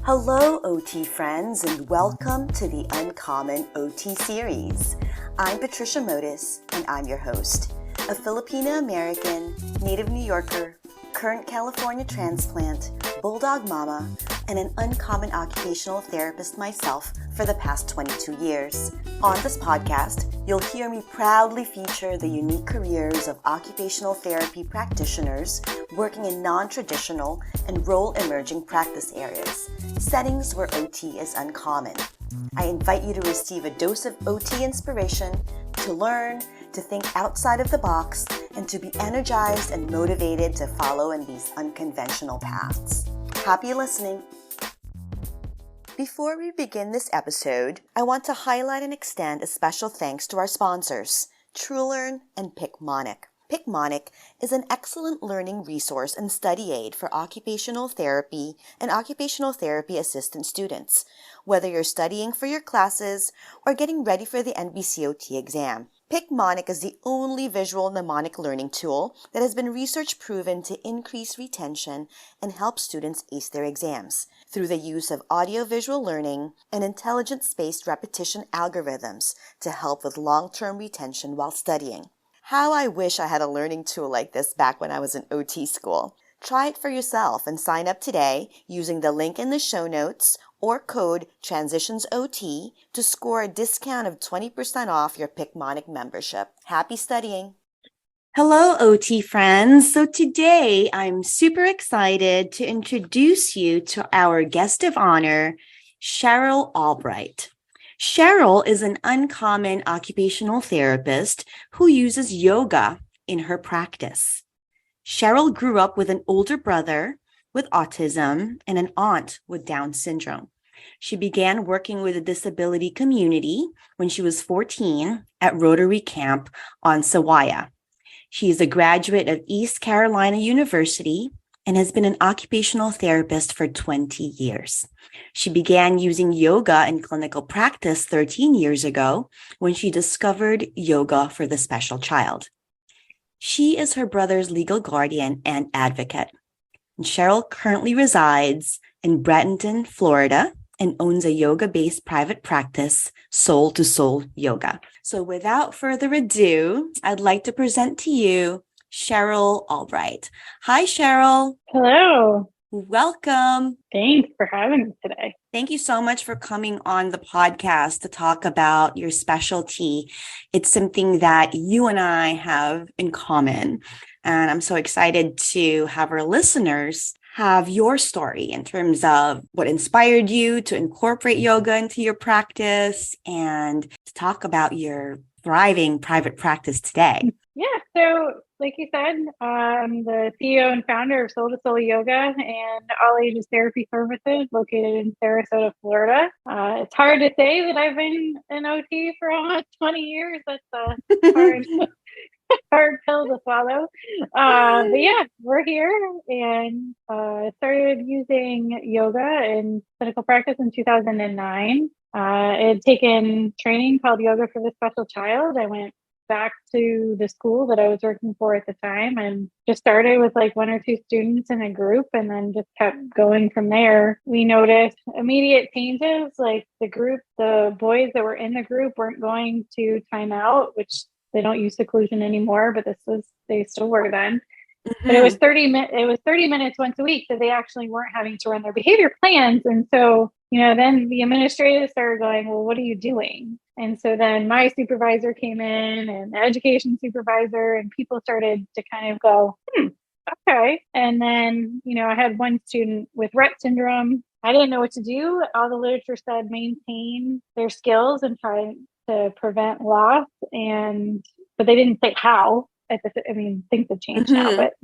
Hello, OT friends, and welcome to the Uncommon OT series. I'm Patricia Modis, and I'm your host, a Filipino-American, native New Yorker, current California transplant, bulldog mama, and an uncommon occupational therapist myself for the past 22 years. On this podcast, you'll hear me proudly feature the unique careers of occupational therapy practitioners working in non-traditional and role-emerging practice areas, settings where OT is uncommon. I invite you to receive a dose of OT inspiration, to learn, to think outside of the box, and to be energized and motivated to follow in these unconventional paths. Happy listening! Before we begin this episode, I want to highlight and extend a special thanks to our sponsors, TrueLearn and Picmonic. Picmonic is an excellent learning resource and study aid for occupational therapy and occupational therapy assistant students, whether you're studying for your classes or getting ready for the NBCOT exam. Picmonic is the only visual mnemonic learning tool that has been research proven to increase retention and help students ace their exams through the use of audio-visual learning and intelligence-based repetition algorithms to help with long-term retention while studying. How I wish I had a learning tool like this back when I was in OT school. Try it for yourself and sign up today using the link in the show notes or code TRANSITIONSOT to score a discount of 20% off your Picmonic membership. Happy studying! Hello, OT friends. So today I'm super excited to introduce you to our guest of honor, Cheryl Albright. Cheryl is an uncommon occupational therapist who uses yoga in her practice. Cheryl grew up with an older brother with autism and an aunt with Down syndrome. She began working with the disability community when she was 14 at Rotary Camp Onsewaya. She is a graduate of East Carolina University and has been an occupational therapist for 20 years. She began using yoga in clinical practice 13 years ago when she discovered yoga for the special child. She is her brother's legal guardian and advocate. And Cheryl currently resides in Bradenton, Florida, and owns a yoga-based private practice, Soul to Soul Yoga. So without further ado, I'd like to present to you Cheryl Albright. Hi, Cheryl. Hello. Welcome. Thanks for having me today. Thank you so much for coming on the podcast to talk about your specialty. It's something that you and I have in common. And I'm so excited to have our listeners have your story in terms of what inspired you to incorporate yoga into your practice and to talk about your thriving private practice today. Yeah, so like you said, I'm the CEO and founder of Soul to Soul Yoga and All Ages Therapy Services located in Sarasota, Florida. It's hard to say that I've been an OT for almost 20 years. That's hard. Hard pill to swallow. But yeah, we're here and started using yoga in clinical practice in 2009. I had taken training called Yoga for the Special Child. I went back to the school that I was working for at the time and just started with like one or two students in a group and then just kept going from there. We noticed immediate changes, like the boys that were in the group weren't going to time out, which they don't use seclusion anymore, but they still were then. Mm-hmm. But it was 30 minutes once a week that they actually weren't having to run their behavior plans. And so, then the administrators started going, well, what are you doing? And so then my supervisor came in and the education supervisor and people started to kind of go, okay. And then, I had one student with Rett syndrome. I didn't know what to do. All the literature said maintain their skills and try to prevent loss, but they didn't say how. Things have changed now, but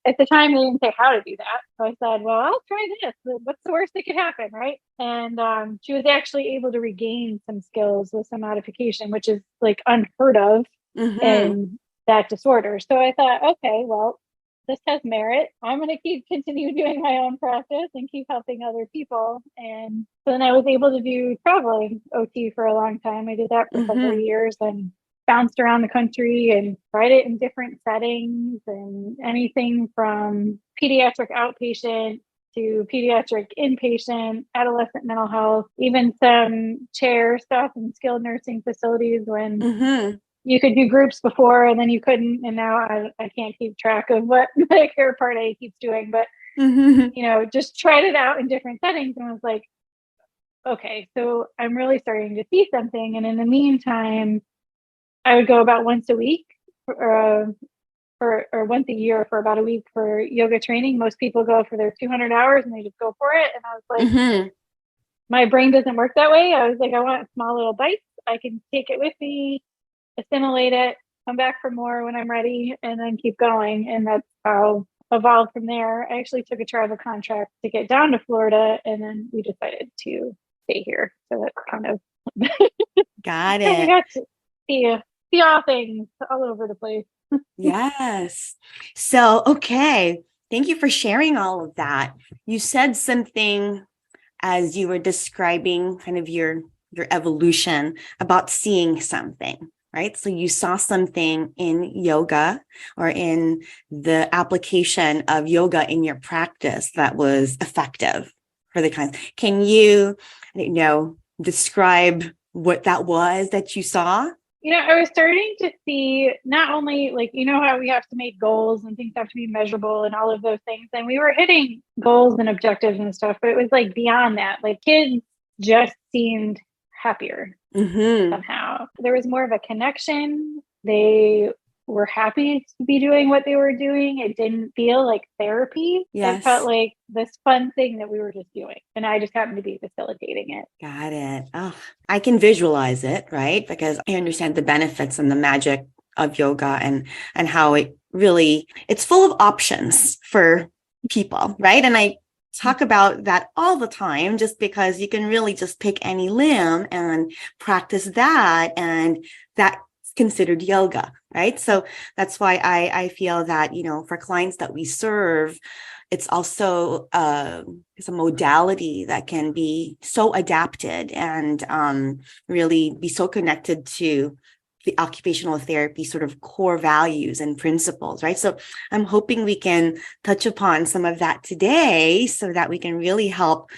at the time they didn't say how to do that. So I said, well, I'll try this. What's the worst that could happen, right? And she was actually able to regain some skills with some modification, which is like unheard of in that disorder. So I thought, okay, well, this has merit. I'm going to continue doing my own practice and keep helping other people. And so then I was able to do traveling OT for a long time. I did that for several years and bounced around the country and tried it in different settings and anything from pediatric outpatient to pediatric inpatient, adolescent mental health, even some chair stuff in skilled nursing facilities when you could do groups before and then you couldn't. And now I can't keep track of what Medicare Part A keeps doing, but just tried it out in different settings and was like, okay, so I'm really starting to see something. And in the meantime, I would go about once a week or once a year for about a week for yoga training. Most people go for their 200 hours and they just go for it. And I was like, my brain doesn't work that way. I was like, I want small little bites. I can take it with me, assimilate it, come back for more when I'm ready, and then keep going. And that's how evolved from there. I actually took a travel contract to get down to Florida, and then we decided to stay here. So that's kind of got we it. got to see all things all over the place. Yes. So, okay. Thank you for sharing all of that. You said something as you were describing kind of your evolution about seeing something, right? So you saw something in yoga or in the application of yoga in your practice that was effective for the kinds. Can you, describe what that was that you saw? I was starting to see not only how we have to make goals and things have to be measurable and all of those things. And we were hitting goals and objectives and stuff, but it was like beyond that. Like kids just seemed happier somehow. There was more of a connection. They were happy to be doing what they were doing. It didn't feel like therapy. Yes. It felt like this fun thing that we were just doing. And I just happened to be facilitating it. Got it. Oh, I can visualize it, right? Because I understand the benefits and the magic of yoga and how it's full of options for people, right? And I talk about that all the time just because you can really just pick any limb and practice that, and that's considered yoga, right? So that's why I feel that, for clients that we serve, it's also it's a modality that can be so adapted and really be so connected to the occupational therapy sort of core values and principles, right? So I'm hoping we can touch upon some of that today so that we can really help,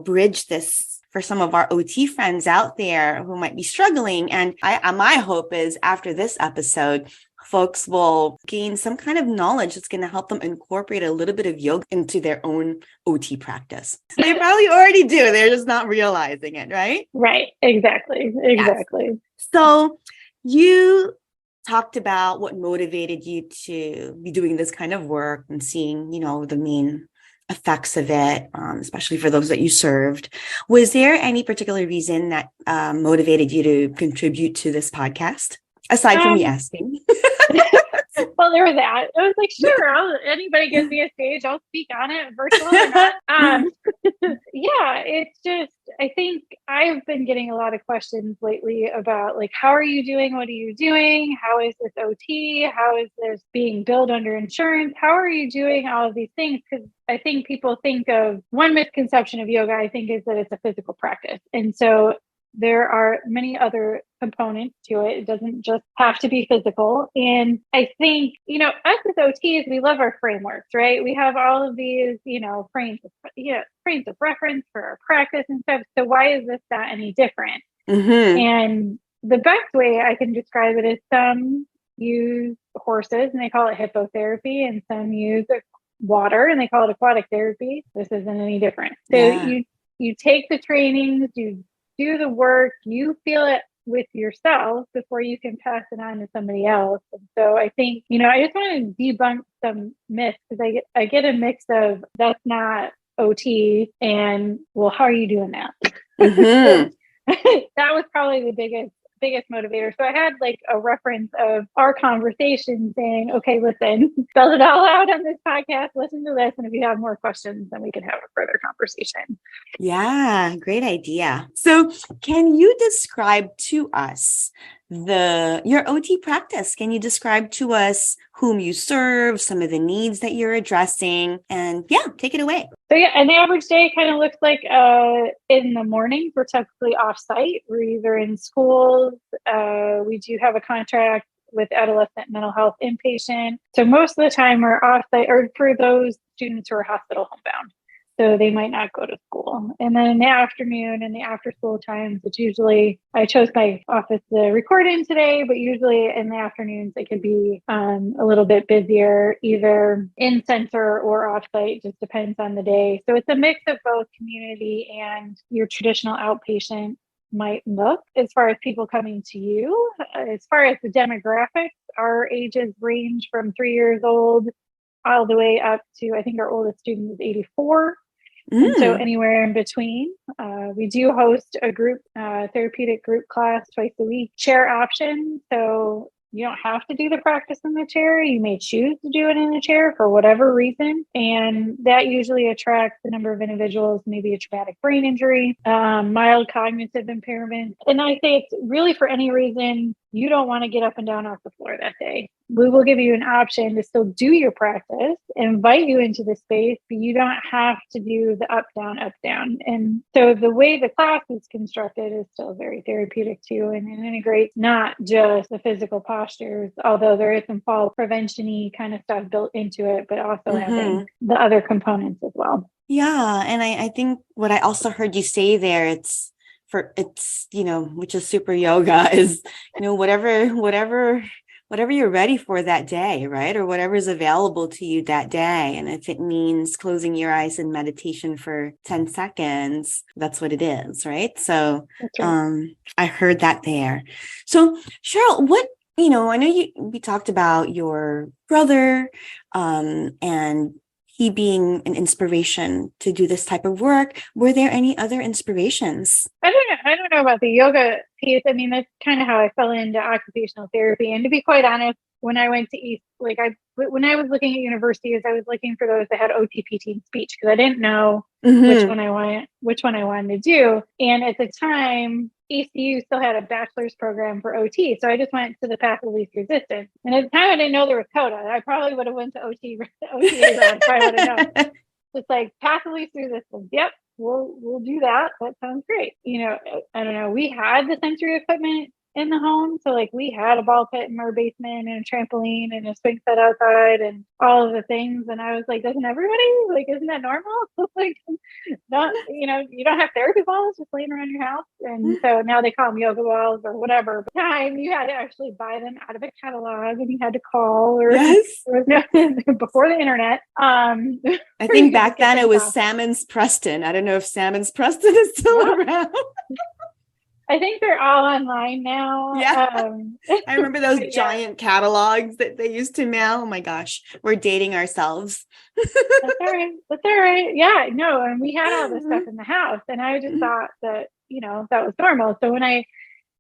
bridge this for some of our OT friends out there who might be struggling. And my hope is after this episode, folks will gain some kind of knowledge that's going to help them incorporate a little bit of yoga into their own OT practice. They probably already do. They're just not realizing it, right? Right. Exactly. Yes. So you talked about what motivated you to be doing this kind of work and seeing, the main effects of it, especially for those that you served. Was there any particular reason that motivated you to contribute to this podcast, aside from me asking? Well, there was that. I was like, sure, anybody gives me a stage, I'll speak on it, virtual or not. Yeah, it's just, I think I've been getting a lot of questions lately about how are you doing? What are you doing? How is this OT? How is this being billed under insurance? How are you doing all of these things? Because I think people think of one misconception of yoga, I think, is that it's a physical practice. And so there are many other components to it. It doesn't just have to be physical. And I think, us as OTs, we love our frameworks, right? We have all of these, frames of reference for our practice and stuff. So why is this not any different? And the best way I can describe it is some use horses and they call it hippotherapy, and some use water and they call it aquatic therapy. This isn't any different. So you take the trainings, you do the work, you feel it with yourself before you can pass it on to somebody else. And so I think, I just want to debunk some myths because I get a mix of that's not OT and, well, how are you doing that? That was probably the biggest motivator. So I had a reference of our conversation saying, okay, listen, spell it all out on this podcast, listen to this. And if you have more questions, then we can have a further conversation. Yeah, great idea. So can you describe to us your OT practice? Can you describe to us whom you serve, some of the needs that you're addressing, and take it away. So an average day kind of looks like in the morning, we're typically off-site. We're either in schools. We do have a contract with adolescent mental health inpatient. So most of the time we're off-site, or for those students who are hospital homebound. So they might not go to school. And then in the afternoon and the after school times, it's usually, I chose my office to record in today, but usually in the afternoons, it could be a little bit busier, either in center or off site, just depends on the day. So it's a mix of both community and your traditional outpatient might look as far as people coming to you. As far as the demographics, our ages range from 3 years old all the way up to, I think our oldest student is 84. And so anywhere in between. We do host a group, therapeutic group class twice a week, chair option. So you don't have to do the practice in the chair. You may choose to do it in a chair for whatever reason. And that usually attracts a number of individuals, maybe a traumatic brain injury, mild cognitive impairment. And I say it's really for any reason you don't want to get up and down off the floor that day. We will give you an option to still do your practice, invite you into the space, but you don't have to do the up, down. And so the way the class is constructed is still very therapeutic too, and it integrates not just the physical postures, although there is some fall prevention-y kind of stuff built into it, but also having the other components as well. Yeah. And I think what I also heard you say there, it's, which is super yoga is, whatever you're ready for that day, right? Or whatever is available to you that day. And if it means closing your eyes in meditation for 10 seconds, that's what it is, right? So right. I heard that there. So Cheryl, I know we talked about your brother and he being an inspiration to do this type of work. Were there any other inspirations? I don't know about the yoga piece. I mean, that's kind of how I fell into occupational therapy. And to be quite honest, when I went to East, when I was looking at universities, I was looking for those that had OT, PT, and speech because I didn't know which one I wanted to do. And at the time, ECU still had a bachelor's program for OT. So I just went to the path of least resistance. And at the time, I didn't know there was CODA. I probably would have went to OT if I would have known. Just like path of least resistance. Yep. We'll do that. That sounds great. I don't know. We had the sensory equipment in the home. So we had a ball pit in our basement and a trampoline and a swing set outside and all of the things. And I was like, doesn't everybody? Isn't that normal? Not, you don't have therapy balls just laying around your house. And so now they call them yoga balls or whatever. But time you had to actually buy them out of a catalog and you had to call or before the internet. I think back then it was Salmon's Preston. I don't know if Salmon's Preston is still around. I think they're all online now. Yeah. I remember those giant catalogs that they used to mail. Oh my gosh, we're dating ourselves. That's all right. Yeah, no, and we had all this stuff in the house and I just thought that, that was normal. So when I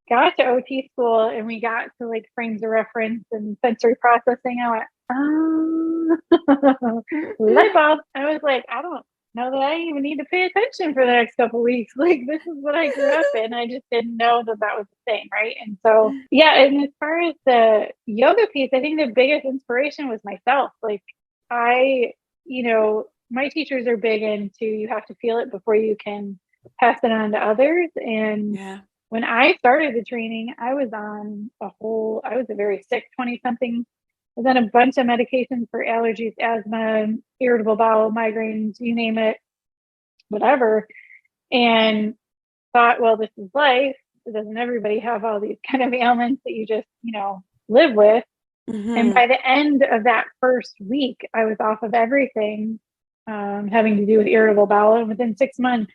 got to OT school and we got to frames of reference and sensory processing, I went, light bulb. I was like, I don't know that I even need to pay attention for the next couple of weeks. This is what I grew up in. I just didn't know that was the thing, right? And so, and as far as the yoga piece, I think the biggest inspiration was myself. My teachers are big into you have to feel it before you can pass it on to others. And when I started the training, I was a very sick 20-something. I was on a bunch of medications for allergies, asthma, irritable bowel, migraines, you name it, whatever. And thought, well, this is life. Doesn't everybody have all these kind of ailments that you just, live with? And by the end of that first week, I was off of everything having to do with irritable bowel. And within 6 months,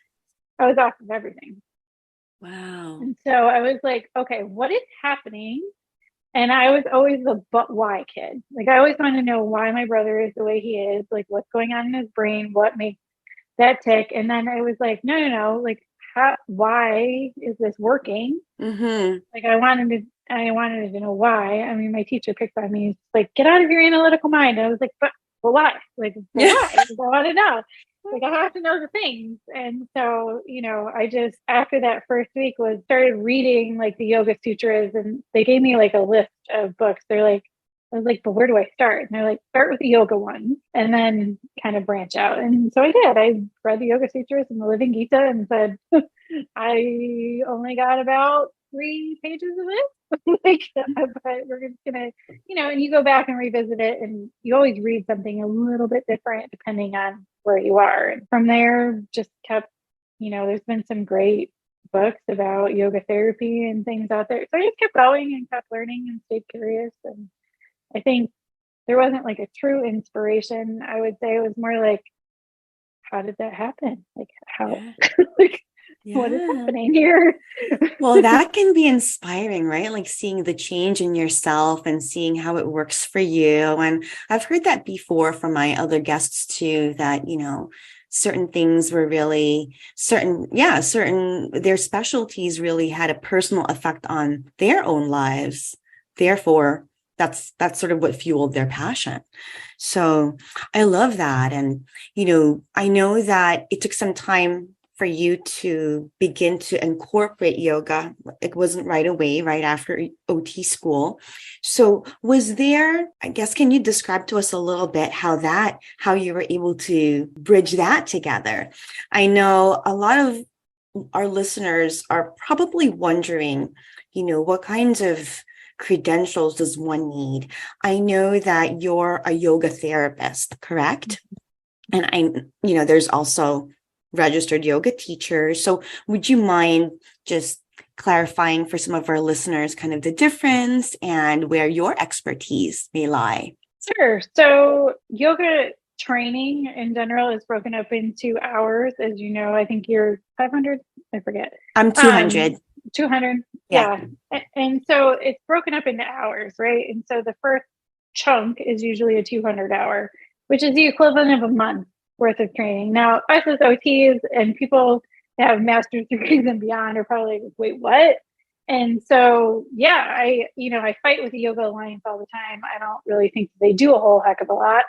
I was off of everything. Wow. And so I was like, okay, what is happening? And I was always the but why kid. I always wanted to know why my brother is the way he is, what's going on in his brain, what makes that tick. And then I was like, no, why is this working? I wanted to know why. I mean, my teacher picked on me. He's like, get out of your analytical mind. I was like, but why? Why? I want to know. I have to know the things. And so, I just, after that first week started reading the Yoga Sutras and they gave me a list of books. I was like, but where do I start? And they're like, start with the yoga one and then kind of branch out. And so I did. I read the Yoga Sutras and the Living Gita and said, I only got about 3 pages of it. But we're just gonna, and you go back and revisit it and you always read something a little bit different depending on where you are. And from there, just kept, there's been some great books about yoga therapy and things out there. So I just kept going and kept learning and stayed curious. And I think there wasn't like a true inspiration. I would say it was more like, how did that happen? Like how, like, what is happening here? Well, that can be inspiring, right? Like seeing the change in yourself and seeing how it works for you. And I've heard that before from my other guests too, that, certain things were really their specialties really had a personal effect on their own lives. Therefore, that's sort of what fueled their passion. So I love that. And, I know that it took some time for you to begin to incorporate yoga. It wasn't right away, right after OT school. So was there, I guess, can you describe to us a little bit how you were able to bridge that together? I know a lot of our listeners are probably wondering, what kinds of credentials does one need? I know that you're a yoga therapist, correct? And there's also registered yoga teachers. So would you mind just clarifying for some of our listeners kind of the difference and where your expertise may lie? Sure. So yoga training in general is broken up into hours. As you know, I think you're 500. I forget. I'm 200. 200. Yeah. And so it's broken up into hours, right? And so the first chunk is usually a 200 hour, which is the equivalent of a month worth of training. Now, us as OTs and people that have master's degrees and beyond are probably like, wait, what? And so, I fight with the Yoga Alliance all the time. I don't really think they do a whole heck of a lot,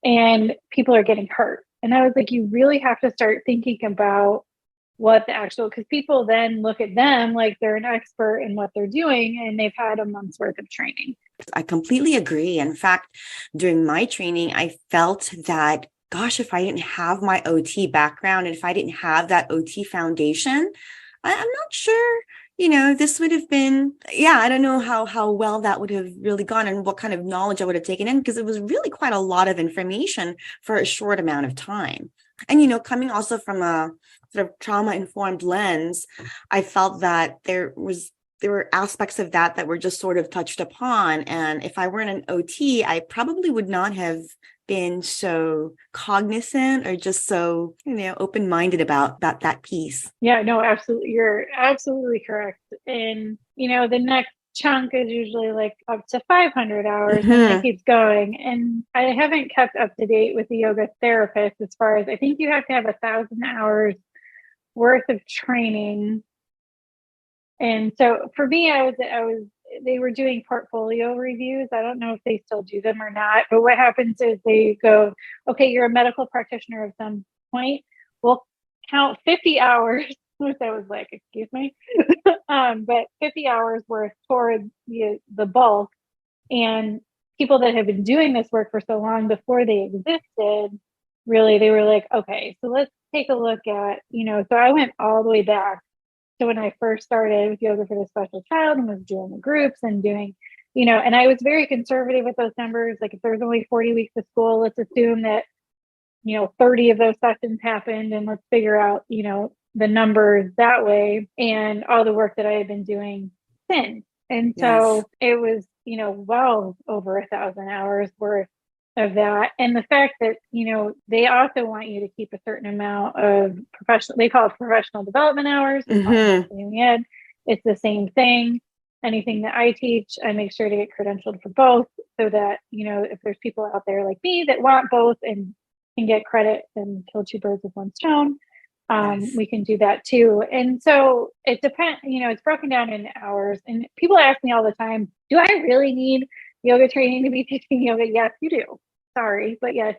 and people are getting hurt. And I was like, you really have to start thinking about what the actual, because people then look at them like they're an expert in what they're doing and they've had a month's worth of training. I completely agree. In fact, during my training, I felt that, gosh, if I didn't have my OT background and if I didn't have that OT foundation, I'm not sure, this would have been, I don't know how well that would have really gone and what kind of knowledge I would have taken in, because it was really quite a lot of information for a short amount of time. And, coming also from a sort of trauma-informed lens, I felt that there were aspects of that were just sort of touched upon. And if I weren't an OT, I probably would not have been so cognizant or just so, open-minded about that piece. Yeah, no, absolutely. You're absolutely correct. And, the next chunk is usually like up to 500 hours and it keeps going. And I haven't kept up to date with the yoga therapist as far as, I think you have to have 1,000 hours worth of training. And so for me, they were doing portfolio reviews. I don't know if they still do them or not, but what happens is they go, okay, you're a medical practitioner of some point. We'll count 50 hours, which I was like, excuse me, but 50 hours worth toward the bulk. And people that have been doing this work for so long before they existed, really, they were like, okay, so let's take a look at, so I went all the way back. So when I first started with Yoga for the Special Child and was doing the groups and doing, and I was very conservative with those numbers. Like if there's only 40 weeks of school, let's assume that, 30 of those sessions happened and let's figure out, the numbers that way and all the work that I had been doing since. And so it was, well over 1,000 hours worth of that. And the fact that, they also want you to keep a certain amount of they call it professional development hours. It's the same thing. Anything that I teach, I make sure to get credentialed for both so that, if there's people out there like me that want both and can get credit and kill two birds with one stone, we can do that too. And so it depends, it's broken down into hours. And people ask me all the time, do I really need yoga training to be teaching yoga? Yes, you do. Sorry, but yes,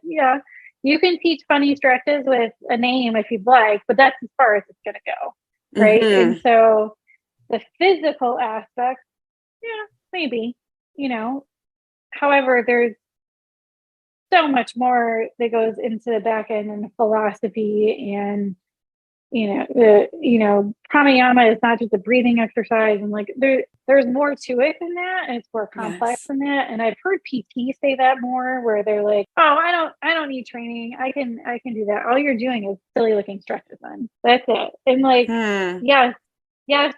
you can teach funny stretches with a name if you'd like, but that's as far as it's going to go, right? And so the physical aspect, maybe, however, there's so much more that goes into the back end and the philosophy and pranayama is not just a breathing exercise, and like there's more to it than that, and it's more complex Yes. than that. And I've heard PT say that more, where they're like, oh, I don't need training, I can do that. All you're doing is silly looking stretches, then that's it. And like, Hmm. yes,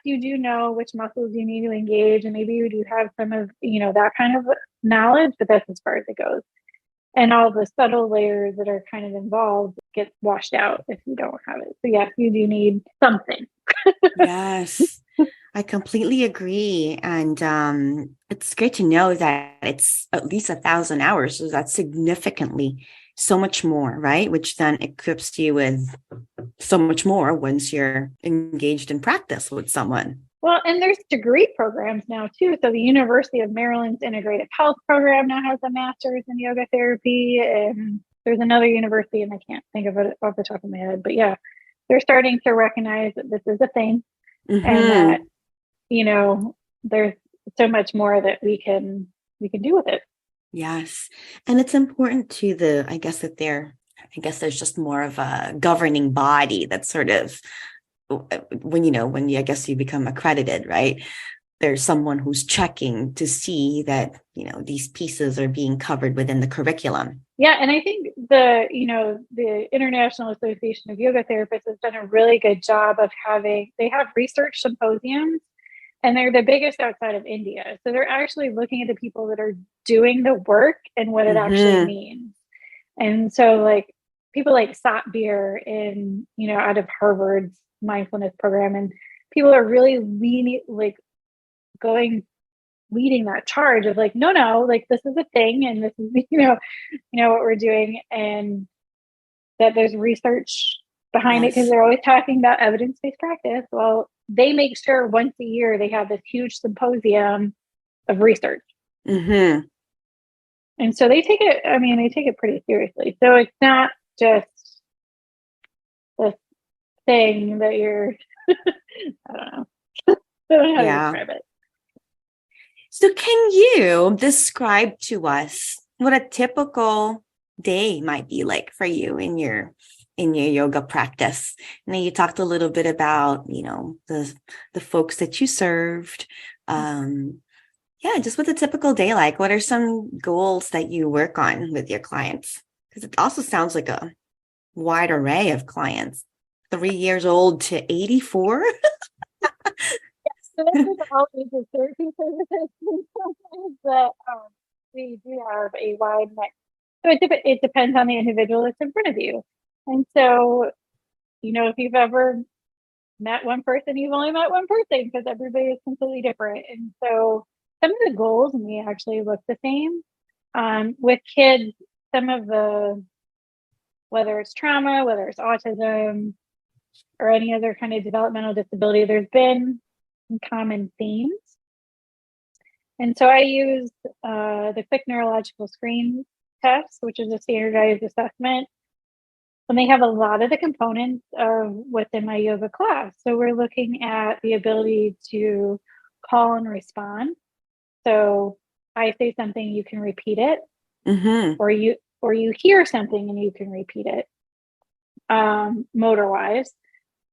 you do know which muscles you need to engage, and maybe you do have some of that kind of knowledge, but that's as far as it goes. And all the subtle layers that are kind of involved get washed out if you don't have it. So yes, you do need something. Yes. I completely agree. And it's great to know that it's at least 1,000 hours. So that's significantly so much more, right? Which then equips you with so much more once you're engaged in practice with someone. Well, and there's degree programs now too. So the University of Maryland's Integrative Health program now has a master's in yoga therapy. And there's another university, and I can't think of it off the top of my head, but yeah, they're starting to recognize that this is a thing, and that, Mm-hmm. there's so much more that we can do with it. Yes. And it's important to I guess there's just more of a governing body that's sort of I guess you become accredited, right? There's someone who's checking to see that, these pieces are being covered within the curriculum. Yeah, and I think the International Association of Yoga Therapists has done a really good job of they have research symposiums, and they're the biggest outside of India. So they're actually looking at the people that are doing the work and what it actually Mm-hmm. means. And so like people like Satbir out of Harvard's mindfulness program, and people are really going leading that charge of like, no, like this is a thing, and this is what we're doing, and that there's research behind it, because Yes. they're always talking about evidence-based practice. Well, they make sure once a year they have this huge symposium of research. Mm-hmm. And so they take it pretty seriously. So it's not just this thing that you're I don't know. I don't know how to Yeah. describe it. So can you describe to us what a typical day might be like for you in your yoga practice? And then you talked a little bit about, the folks that you served. Um, yeah, just what's a typical day like? What are some goals that you work on with your clients? Because it also sounds like a wide array of clients, 3 years old to 84. So this is all ages therapy services, but we do have a wide mix. So it depends on the individual that's in front of you. And so, if you've ever met one person, you've only met one person, because everybody is completely different. And so some of the goals may actually look the same. With kids, some of whether it's trauma, whether it's autism, or any other kind of developmental disability, there's been some common themes. And so I use the quick neurological screen test, which is a standardized assessment. And they have a lot of the components of what's in my yoga class. So we're looking at the ability to call and respond. So I say something, you can repeat it, Mm-hmm. or you hear something and you can repeat it. Motor wise,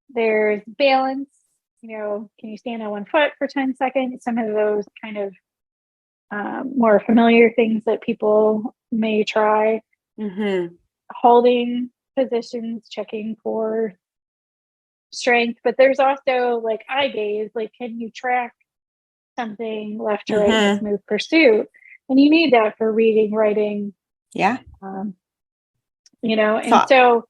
there's balance. Can you stand on one foot for 10 seconds? Some of those kind of more familiar things that people may try. Mm-hmm. Holding positions, checking for strength. But there's also like eye gaze, like, can you track something left to right in a Mm-hmm. smooth pursuit? And you need that for reading, writing, Yeah. um, and Thought. so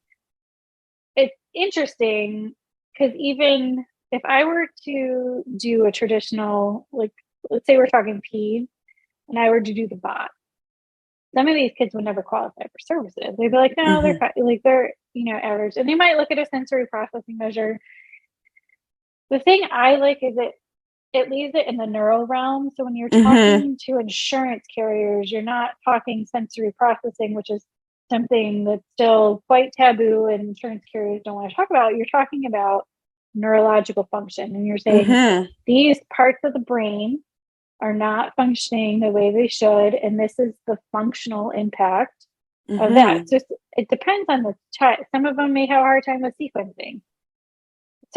it's interesting, because even if I were to do a traditional, like, let's say we're talking peds, and I were to do the bot, some of these kids would never qualify for services. They'd be like, no, they're Mm-hmm. like they're average, and they might look at a sensory processing measure. The thing I like is it leaves it in the neural realm. So when you're Mm-hmm. talking to insurance carriers, you're not talking sensory processing, which is something that's still quite taboo and insurance carriers don't want to talk about. You're talking about neurological function, and you're saying Mm-hmm. these parts of the brain are not functioning the way they should, and this is the functional impact of that. Mm-hmm. So it depends on the type. Some of them may have a hard time with sequencing.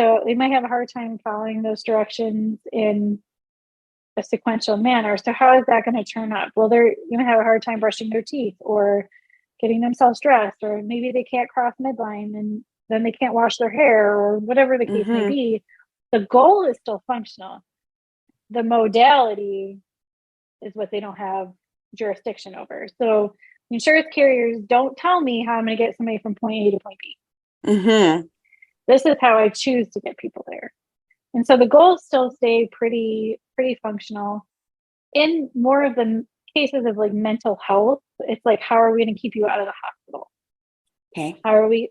So they might have a hard time following those directions in a sequential manner. So how is that going to turn up? Well, they're going to have a hard time brushing their teeth or getting themselves dressed, or maybe they can't cross midline and then they can't wash their hair, or whatever the case may be. The goal is still functional. The modality is what they don't have jurisdiction over. So insurance carriers don't tell me how I'm going to get somebody from point A to point B. This is how I choose to get people there. And so the goals still stay pretty functional. In more of the cases of like mental health, it's like, how are we going to keep you out of the hospital? Okay. How are we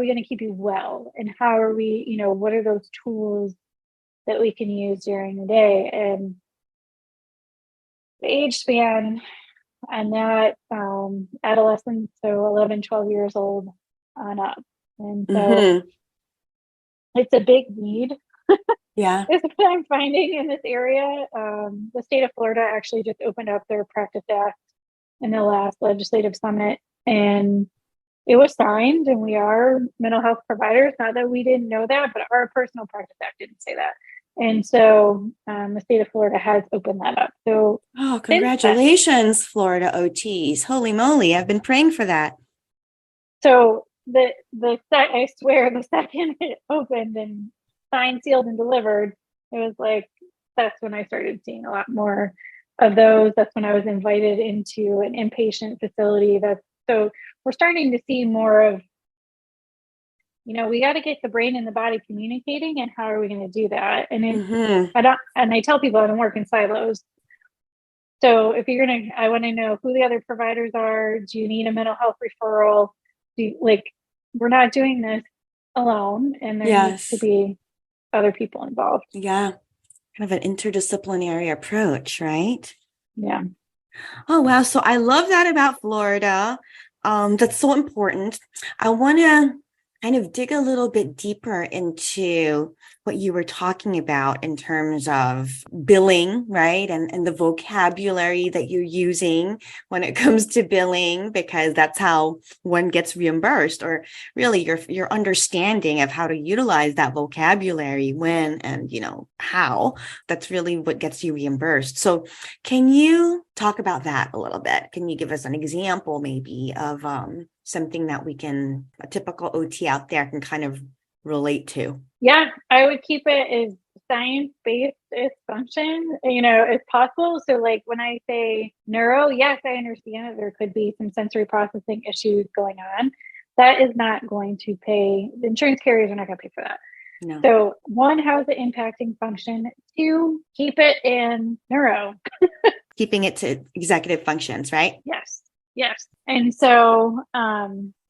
going to keep you well? And how are we, what are those tools that we can use during the day? And the age span and that adolescents, so 11, 12 years old on up. And so it's a big need. Yeah. Is what I'm finding in this area. The state of Florida actually just opened up their Practice Act in the last legislative summit, and it was signed, and we are mental health providers. Not that we didn't know that, but our Personal Practice Act didn't say that. And so the state of Florida has opened that up. So, oh, congratulations, Florida OTs. Holy moly, I've been praying for that. So I swear the second it opened and signed, sealed, and delivered, it was like, that's when I started seeing a lot more of those. That's when I was invited into an inpatient facility. So we're starting to see more of, we got to get the brain and the body communicating, and how are we going to do that? And I tell people I don't work in silos. So if I want to know who the other providers are. Do you need a mental health referral? We're not doing this alone, and there needs to be other people involved. Yeah. Kind of an interdisciplinary approach, right? Yeah. Oh, wow. So I love that about Florida. That's so important. I want to kind of dig a little bit deeper into what you were talking about in terms of billing, right? And the vocabulary that you're using when it comes to billing, because that's how one gets reimbursed, or really your understanding of how to utilize that vocabulary when and, how. That's really what gets you reimbursed. So can you talk about that a little bit? Can you give us an example maybe of something that a typical OT out there can kind of relate to? Yeah, I would keep it as science-based as function, as possible. So like when I say neuro, yes, I understand that there could be some sensory processing issues going on. That is not going to pay, the insurance carriers are not going to pay for that. No. So one, how is it impacting function? Two, keep it in neuro. Keeping it to executive functions, right? Yes. And so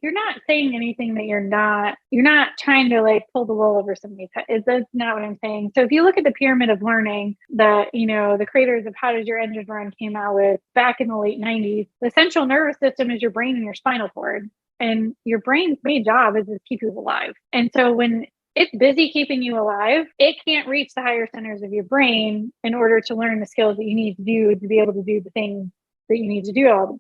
you're not saying anything that you're not trying to like pull the wool over somebody's head. That's not what I'm saying. So if you look at the pyramid of learning that, the creators of How Does Your Engine Run came out with back in the late 90s, the central nervous system is your brain and your spinal cord. And your brain's main job is to keep you alive. And so when it's busy keeping you alive, it can't reach the higher centers of your brain in order to learn the skills that you need to do to be able to do the things that you need to do all,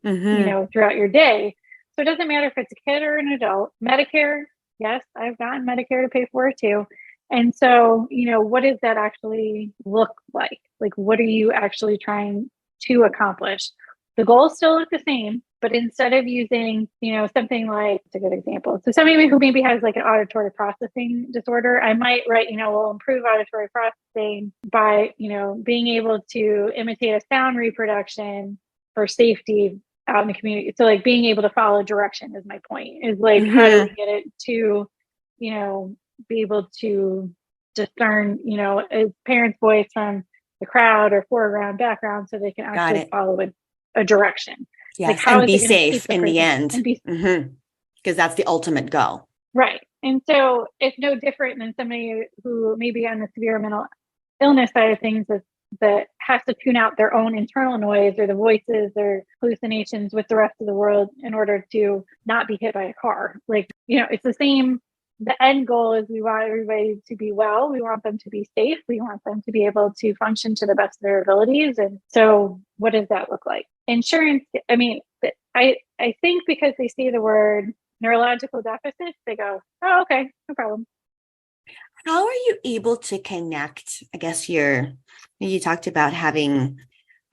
throughout your day. So it doesn't matter if it's a kid or an adult. Medicare, yes, I've gotten Medicare to pay for it too. And so, what does that actually look like? Like, what are you actually trying to accomplish? The goals still look the same, but instead of using, something like, it's a good example. So somebody who maybe has like an auditory processing disorder, I might write, we'll improve auditory processing by, being able to imitate a sound reproduction for safety out in the community. So like being able to follow direction is my point, is like, how do we get it to, be able to discern, a parent's voice from the crowd or foreground, background, so they can actually follow a direction. Yes, like how and is be it safe keep in the end. And because that's the ultimate goal. Right. And so it's no different than somebody who may be on the severe mental illness side of things that has to tune out their own internal noise or the voices or hallucinations with the rest of the world in order to not be hit by a car. Like, it's the same. The end goal is we want everybody to be well. We want them to be safe. We want them to be able to function to the best of their abilities. And so what does that look like? Insurance, I think because they see the word neurological deficits, they go, oh, okay, no problem. How are you able to connect? I guess you talked about having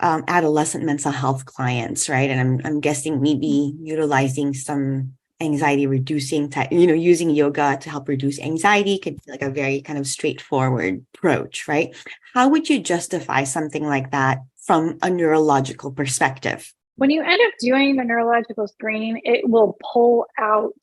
adolescent mental health clients, right? And I'm guessing maybe utilizing some anxiety reducing type, using yoga to help reduce anxiety could be like a very kind of straightforward approach, right? How would you justify something like that from a neurological perspective? When you end up doing the neurological screen, it will pull out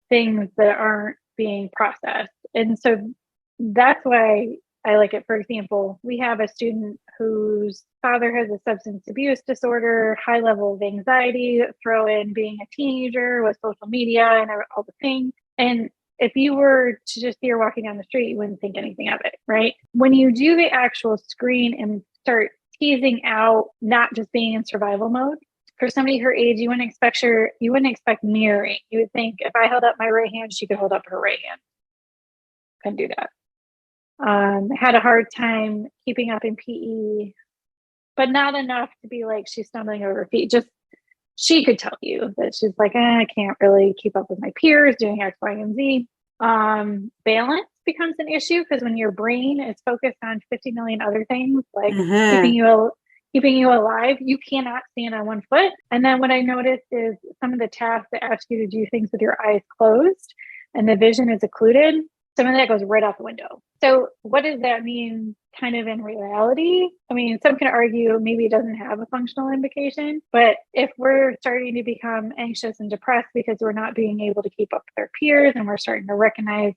things that aren't being processed. And so that's why I like it. For example, we have a student whose father has a substance abuse disorder, high level of anxiety, throw in being a teenager with social media and all the things. And if you were to just see her walking down the street, you wouldn't think anything of it, right? When you do the actual screen and start teasing out not just being in survival mode, for somebody her age, you wouldn't expect mirroring. You would think if I held up my right hand, she could hold up her right hand. Couldn't do that. Had a hard time keeping up in PE, but not enough to be like she's stumbling over her feet. Just she could tell you that she's like, I can't really keep up with my peers doing X, Y, and Z. Balance becomes an issue because when your brain is focused on 50 million other things, like keeping you alive, you cannot stand on one foot. And then what I noticed is some of the tasks that ask you to do things with your eyes closed and the vision is occluded, some of that goes right out the window. So what does that mean kind of in reality? I mean, some can argue maybe it doesn't have a functional implication, but if we're starting to become anxious and depressed because we're not being able to keep up with our peers and we're starting to recognize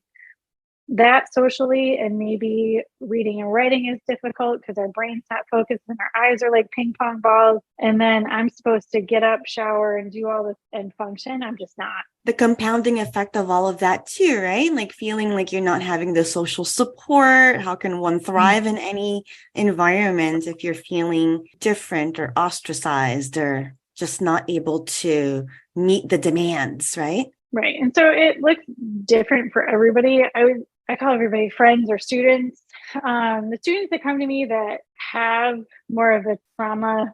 that socially, and maybe reading and writing is difficult because our brain's not focused and our eyes are like ping pong balls. And then I'm supposed to get up, shower, and do all this and function. I'm just not. The compounding effect of all of that too, right? Like feeling like you're not having the social support. How can one thrive in any environment if you're feeling different or ostracized or just not able to meet the demands, right? Right. And so it looks different for everybody. I call everybody friends or students. The students that come to me that have more of a that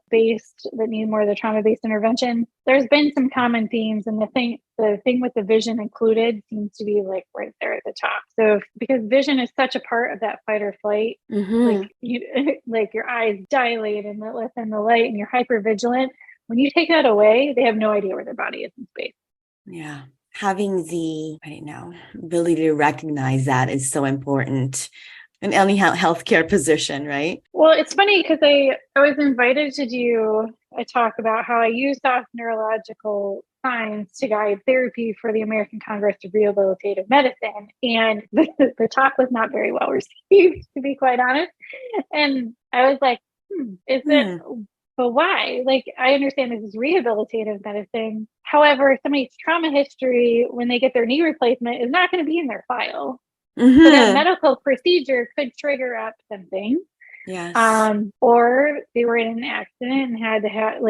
need more of the trauma-based intervention, there's been some common themes. And the thing with the vision included seems to be like right there at the top. So because vision is such a part of that fight or flight, like your eyes dilate and let in the light and you're hyper vigilant. When you take that away, they have no idea where their body is in space. Yeah. Having the, ability to recognize that is so important in any healthcare position, right? Well, it's funny because I was invited to do a talk about how I use soft neurological signs to guide therapy for the American Congress of Rehabilitative Medicine. And the talk was not very well received, to be quite honest. And I was like, but why? Like, I understand this is rehabilitative medicine. However, somebody's trauma history when they get their knee replacement is not going to be in their file. So that medical procedure could trigger up something. Yes. Or they were in an accident and had to have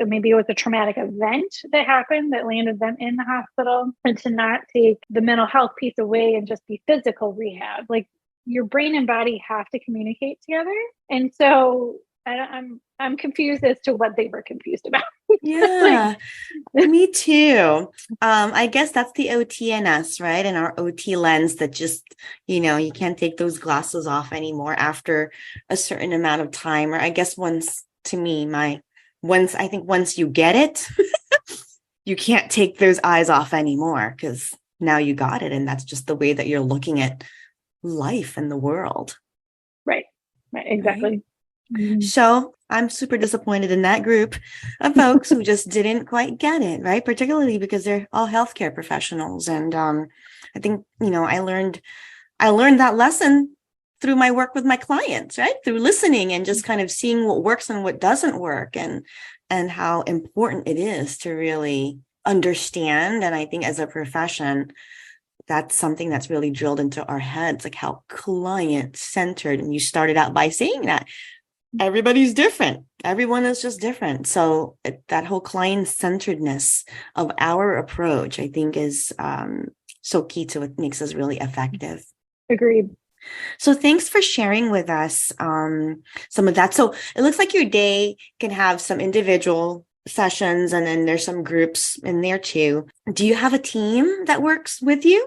maybe it was a traumatic event that happened that landed them in the hospital, and to not take the mental health piece away and just be physical rehab. Like your brain and body have to communicate together. And so I'm confused as to what they were confused about. Yeah, me too. I guess that's the OT in us, right? And our OT lens that just, you can't take those glasses off anymore after a certain amount of time. Or I guess once you get it, you can't take those eyes off anymore because now you got it. And that's just the way that you're looking at life and the world. Right. Exactly. Right? So I'm super disappointed in that group of folks who just didn't quite get it, right? Particularly because they're all healthcare professionals. And I think, I learned that lesson through my work with my clients, right? Through listening and just kind of seeing what works and what doesn't work and how important it is to really understand. And I think as a profession, that's something that's really drilled into our heads, like how client-centered. And you started out by saying that. Everybody's different. Everyone is just different. So that whole client-centeredness of our approach, I think, is so key to what makes us really effective. Agreed. So thanks for sharing with us some of that. So it looks like your day can have some individual sessions and then there's some groups in there too. Do you have a team that works with you?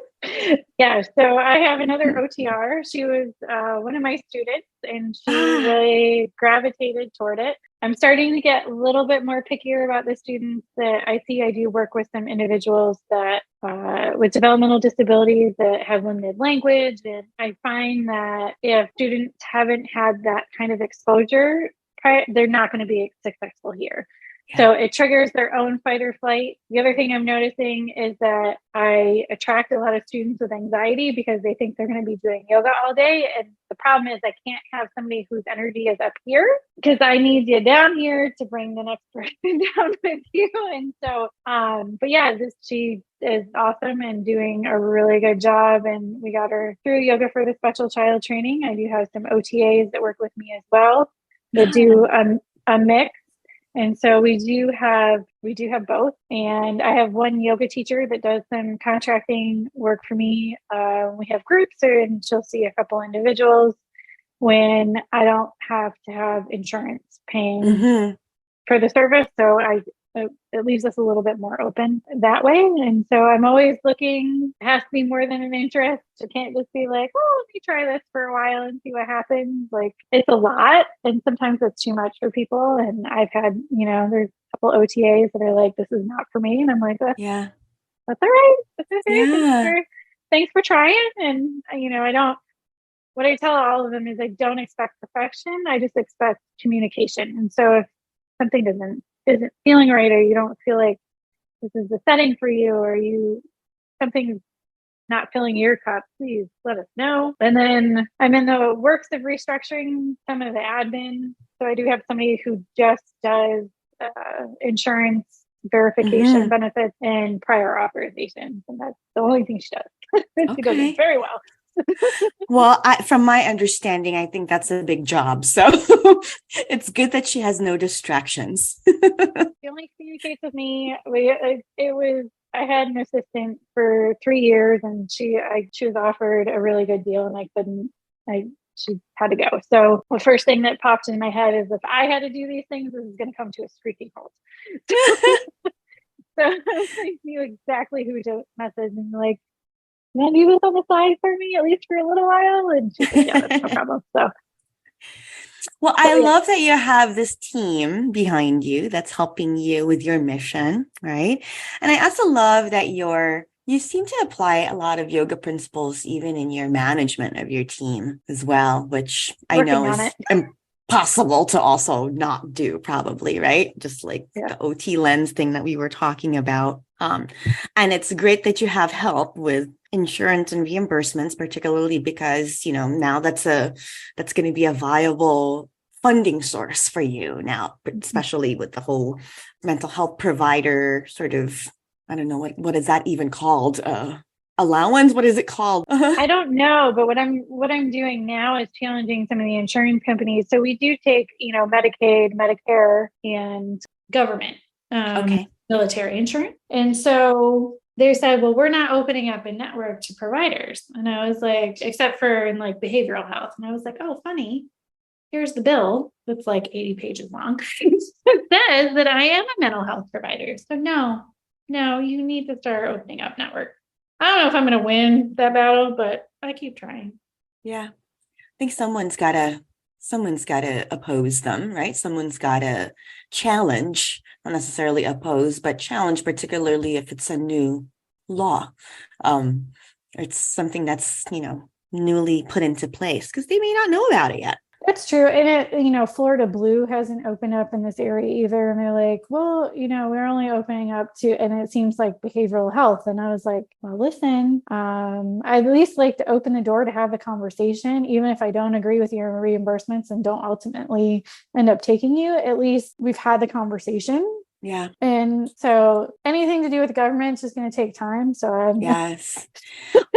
Yeah, so I have another OTR. She was one of my students and she Ah, really gravitated toward it. I'm starting to get a little bit more pickier about the students that I see. I do work with some individuals that with developmental disabilities that have limited language. And I find that if students haven't had that kind of exposure, they're not going to be successful here. yeah. So it triggers their own fight or flight. The other thing I'm noticing is that I attract a lot of students with anxiety because they think they're going to be doing yoga all day. And the problem is I can't have somebody whose energy is up here because I need you down here to bring the next person down with you. And so, but yeah, she is awesome and doing a really good job. And we got her through Yoga for the Special Child training. I do have some OTAs that work with me as well that do a mix, and so we do have both. And I have one yoga teacher that does some contracting work for me. We have groups, and she'll see a couple individuals when I don't have to have insurance paying Mm-hmm. for the service. So it leaves us a little bit more open that way. And so I'm always looking. It has to be more than an interest. I can't just be like, oh, let me try this for a while and see what happens. Like it's a lot, and sometimes it's too much for people. And I've had, there's a couple OTAs that are like, this is not for me, and I'm like, Yeah. that's all right. That's okay. Yeah. Thanks for trying. And I don't. What I tell all of them is I don't expect perfection. I just expect communication. And so if something isn't feeling right, or you don't feel like this is the setting for you, or something's not filling your cup, please let us know. And then I'm in the works of restructuring some of the admin. So I do have somebody who just does insurance verification, Mm-hmm. benefits, and prior authorizations. And that's the only thing she does. She does it Okay. very well. Well, from my understanding, I think that's a big job. So it's good that she has no distractions. She only communicates with me. I had an assistant for 3 years, and she was offered a really good deal, and I couldn't. She had to go. So the first thing that popped in my head is if I had to do these things, this is going to come to a screeching halt. So I knew exactly who to message and like, can I do this on the side for me at least for a little while? And she's like, yeah, that's no problem. So Well, so I yeah. love that you have this team behind you that's helping you with your mission, right? And I also love that you seem to apply a lot of yoga principles even in your management of your team as well, which I know Working on is it. impossible to also not do, probably, right? Just like Yeah. the OT lens thing that we were talking about. And it's great that you have help with insurance and reimbursements, particularly because, now that's going to be a viable funding source for you now, especially with the whole mental health provider sort of, I don't know, what is that even called? Allowance? What is it called? I don't know, but what I'm doing now is challenging some of the insurance companies. So we do take, Medicaid, Medicare, and government, Okay. military insurance. And so they said, well, we're not opening up a network to providers. And I was like, except for in like behavioral health. And I was like, oh, funny. Here's the bill that's like 80 pages long. It says that I am a mental health provider. So no, you need to start opening up networks. I don't know if I'm going to win that battle, but I keep trying. Yeah. I think someone's got to oppose them, right? Someone's got to challenge, not necessarily oppose, but challenge, particularly if it's a new law. It's something that's, newly put into place because they may not know about it yet. That's true. And Florida Blue hasn't opened up in this area either. And they're like, well, we're only opening up to, and it seems like behavioral health. And I was like, well, listen, I at least like to open the door to have the conversation, even if I don't agree with your reimbursements and don't ultimately end up taking you, at least we've had the conversation. Yeah. And so anything to do with the government is just going to take time. So Yes.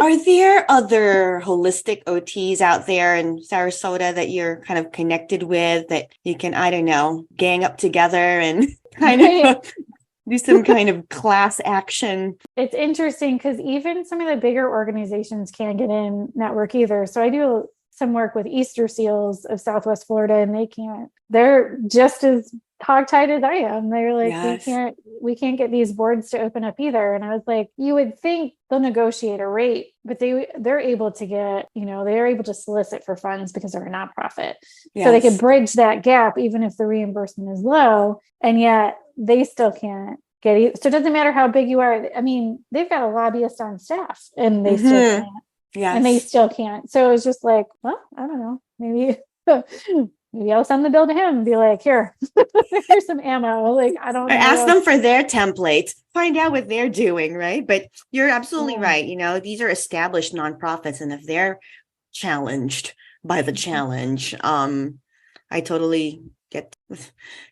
Are there other holistic OTs out there in Sarasota that you're kind of connected with that you can, I don't know, gang up together and kind of do some kind of class action? It's interesting because even some of the bigger organizations can't get in network either. So I do some work with Easter seals of Southwest Florida, and they're just as hogtied as I am. They're like, Yes. we can't get these boards to open up either. And I was like, you would think they'll negotiate a rate, but they're able to get, they're able to solicit for funds because they're a nonprofit. So they could Yes. bridge that gap, even if the reimbursement is low, and yet they still can't get it. So it doesn't matter how big you are. I mean, they've got a lobbyist on staff and they still can't. And they Yes. still can't. So it's just like, well, I don't know. Maybe maybe I'll send the bill to him and be like, here's some ammo. Like, I don't I know ask what. them for their templates, find out what they're doing, right? But you're absolutely Yeah. right. These are established nonprofits, and if they're challenged by the challenge, I totally get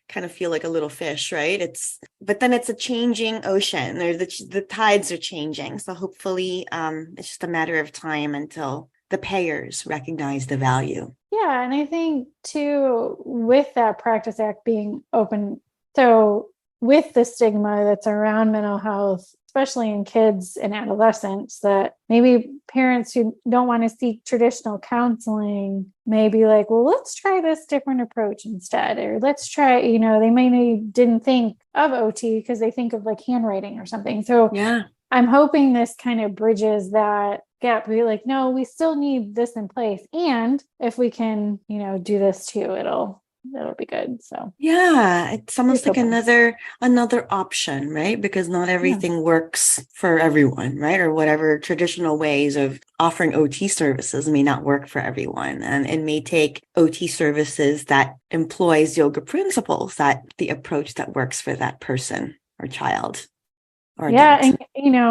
kind of feel like a little fish, right? But then it's a changing ocean. The tides are changing. So hopefully it's just a matter of time until the payers recognize the value. Yeah. And I think too, with that Practice Act being open, so with the stigma that's around mental health, especially in kids and adolescents, that maybe parents who don't want to seek traditional counseling may be like, well, let's try this different approach instead. Or let's try, they may didn't think of OT because they think of like handwriting or something. So Yeah. I'm hoping this kind of bridges that gap. We're like, no, we still need this in place. And if we can, do this too, it'll be good. So Yeah, it's almost like hoping. another option, right? Because not everything works for everyone, right? Or whatever traditional ways of offering OT services may not work for everyone. And it may take OT services that employs yoga principles, that the approach that works for that person or child or Yeah. adult. And,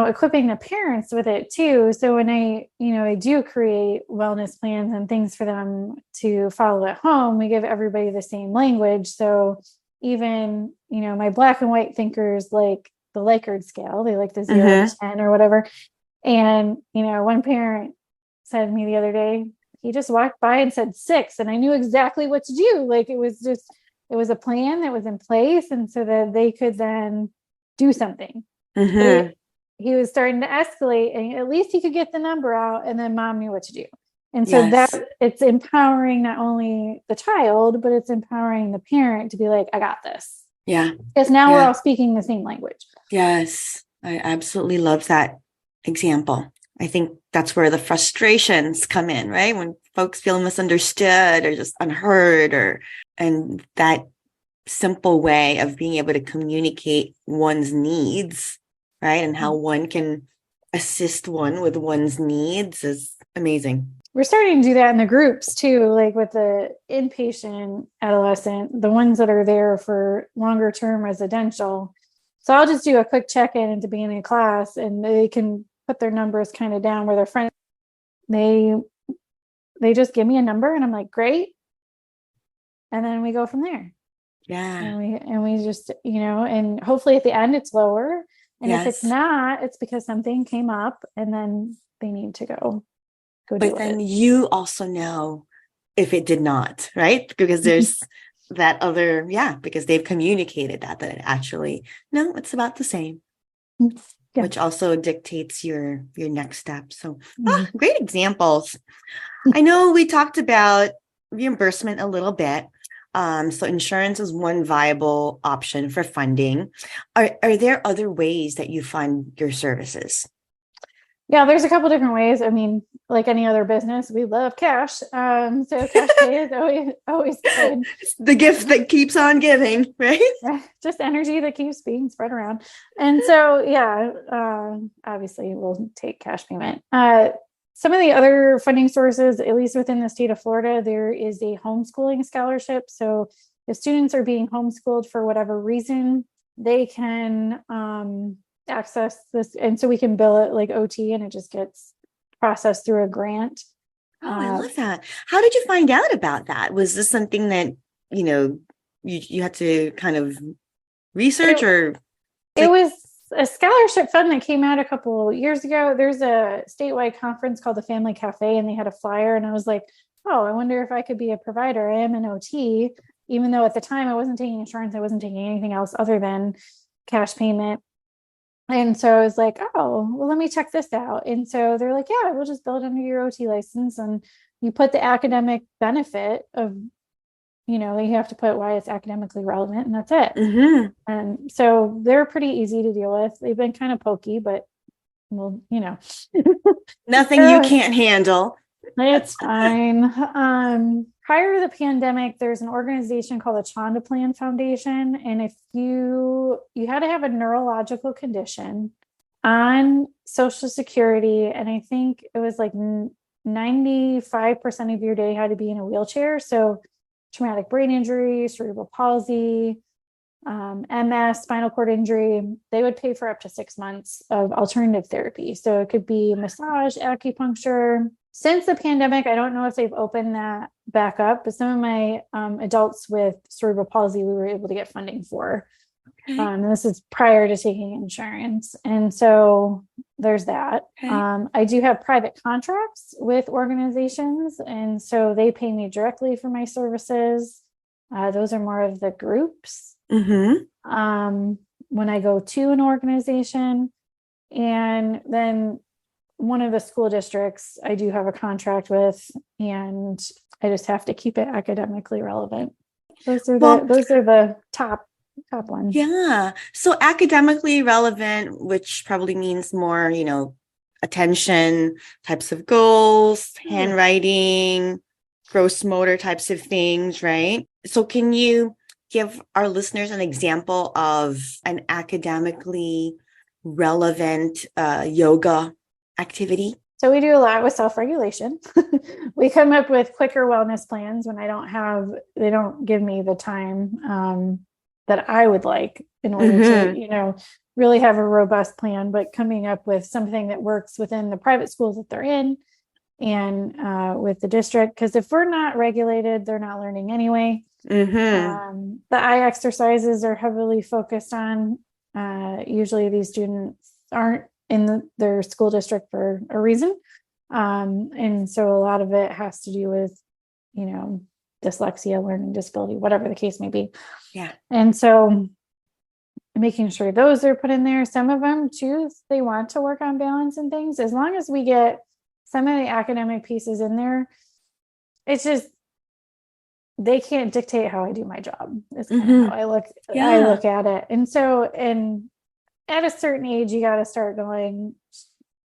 equipping the parents with it too. So when I do create wellness plans and things for them to follow at home, we give everybody the same language. So even, my black and white thinkers like the Likert scale, they like the 0 to 10 or whatever. And, one parent said to me the other day, he just walked by and said 6, and I knew exactly what to do. Like it was a plan that was in place. And so that they could then do something. But he was starting to escalate, and at least he could get the number out, and then mom knew what to do. And so that it's empowering not only the child, but it's empowering the parent to be like, I got this. Yeah. Because now we're all speaking the same language. Yes. I absolutely love that example. I think that's where the frustrations come in, right? When folks feel misunderstood or just unheard, and that simple way of being able to communicate one's needs, right? And how one can assist one with one's needs is amazing. We're starting to do that in the groups too, like with the inpatient adolescent, the ones that are there for longer term residential. So I'll just do a quick check-in at the beginning of class, and they can put their numbers kind of down where their friends, they just give me a number, and I'm like, great. And then we go from there. Yeah. And we just, and hopefully at the end it's lower. And if it's not, it's because something came up, and then they need to go but do then it. You also know if it did not, right? Because there's that other, because they've communicated that it actually, no, it's about the same, which also dictates your next step. So great examples. I know we talked about reimbursement a little bit. So insurance is one viable option for funding. Are there other ways that you fund your services? Yeah, there's a couple different ways. I mean, like any other business, we love cash. So cash pay is always good. It's the gift that keeps on giving, right? Just energy that keeps being spread around. And so, obviously we'll take cash payment. Some of the other funding sources, at least within the state of Florida, there is a homeschooling scholarship. So if students are being homeschooled for whatever reason, they can access this. And so we can bill it like OT, and it just gets processed through a grant. Oh, I love that. How did you find out about that? Was this something that, you had to kind of research It was a scholarship fund that came out a couple years ago. There's a statewide conference called the Family Cafe, and they had a flyer, and I was like, oh, I wonder if I could be a provider. I am an OT, even though at the time I wasn't taking insurance. I wasn't taking anything else other than cash payment. And so I was like, oh, well, let me check this out. And so they're like, yeah, we'll just bill it under your OT license, and you put the academic benefit of, you have to put why it's academically relevant, and that's it. Mm-hmm. And so they're pretty easy to deal with. They've been kind of pokey, but well, Nothing you can't handle. it's fine. Prior to the pandemic, there's an organization called the Chanda Plan Foundation. And if you had to have a neurological condition on Social Security, and I think it was like 95% of your day had to be in a wheelchair. So traumatic brain injury, cerebral palsy, MS, spinal cord injury, they would pay for up to 6 months of alternative therapy. So it could be massage, acupuncture. Since the pandemic, I don't know if they've opened that back up, but some of my adults with cerebral palsy, we were able to get funding for. Okay. And this is prior to taking insurance. And so there's that. Okay. I do have private contracts with organizations. And so they pay me directly for my services. Those are more of the groups. Mm-hmm. When I go to an organization, and then one of the school districts I do have a contract with, and I just have to keep it academically relevant. Those are the top ones. Yeah. So academically relevant, which probably means more, attention, types of goals, handwriting, gross motor types of things, right? So can you give our listeners an example of an academically relevant yoga activity? So we do a lot with self-regulation. We come up with quicker wellness plans when they don't give me the time that I would like in order to, really have a robust plan, but coming up with something that works within the private schools that they're in and with the district. Because if we're not regulated, they're not learning anyway. The eye exercises are heavily focused on. Usually these students aren't in their school district for a reason. And so a lot of it has to do with, dyslexia, learning disability, whatever the case may be. Yeah. And so making sure those are put in there. Some of them choose, they want to work on balance and things. As long as we get some of the academic pieces in there, it's just, they can't dictate how I do my job. It's kind of how I look at it. And so, at a certain age, you got to start going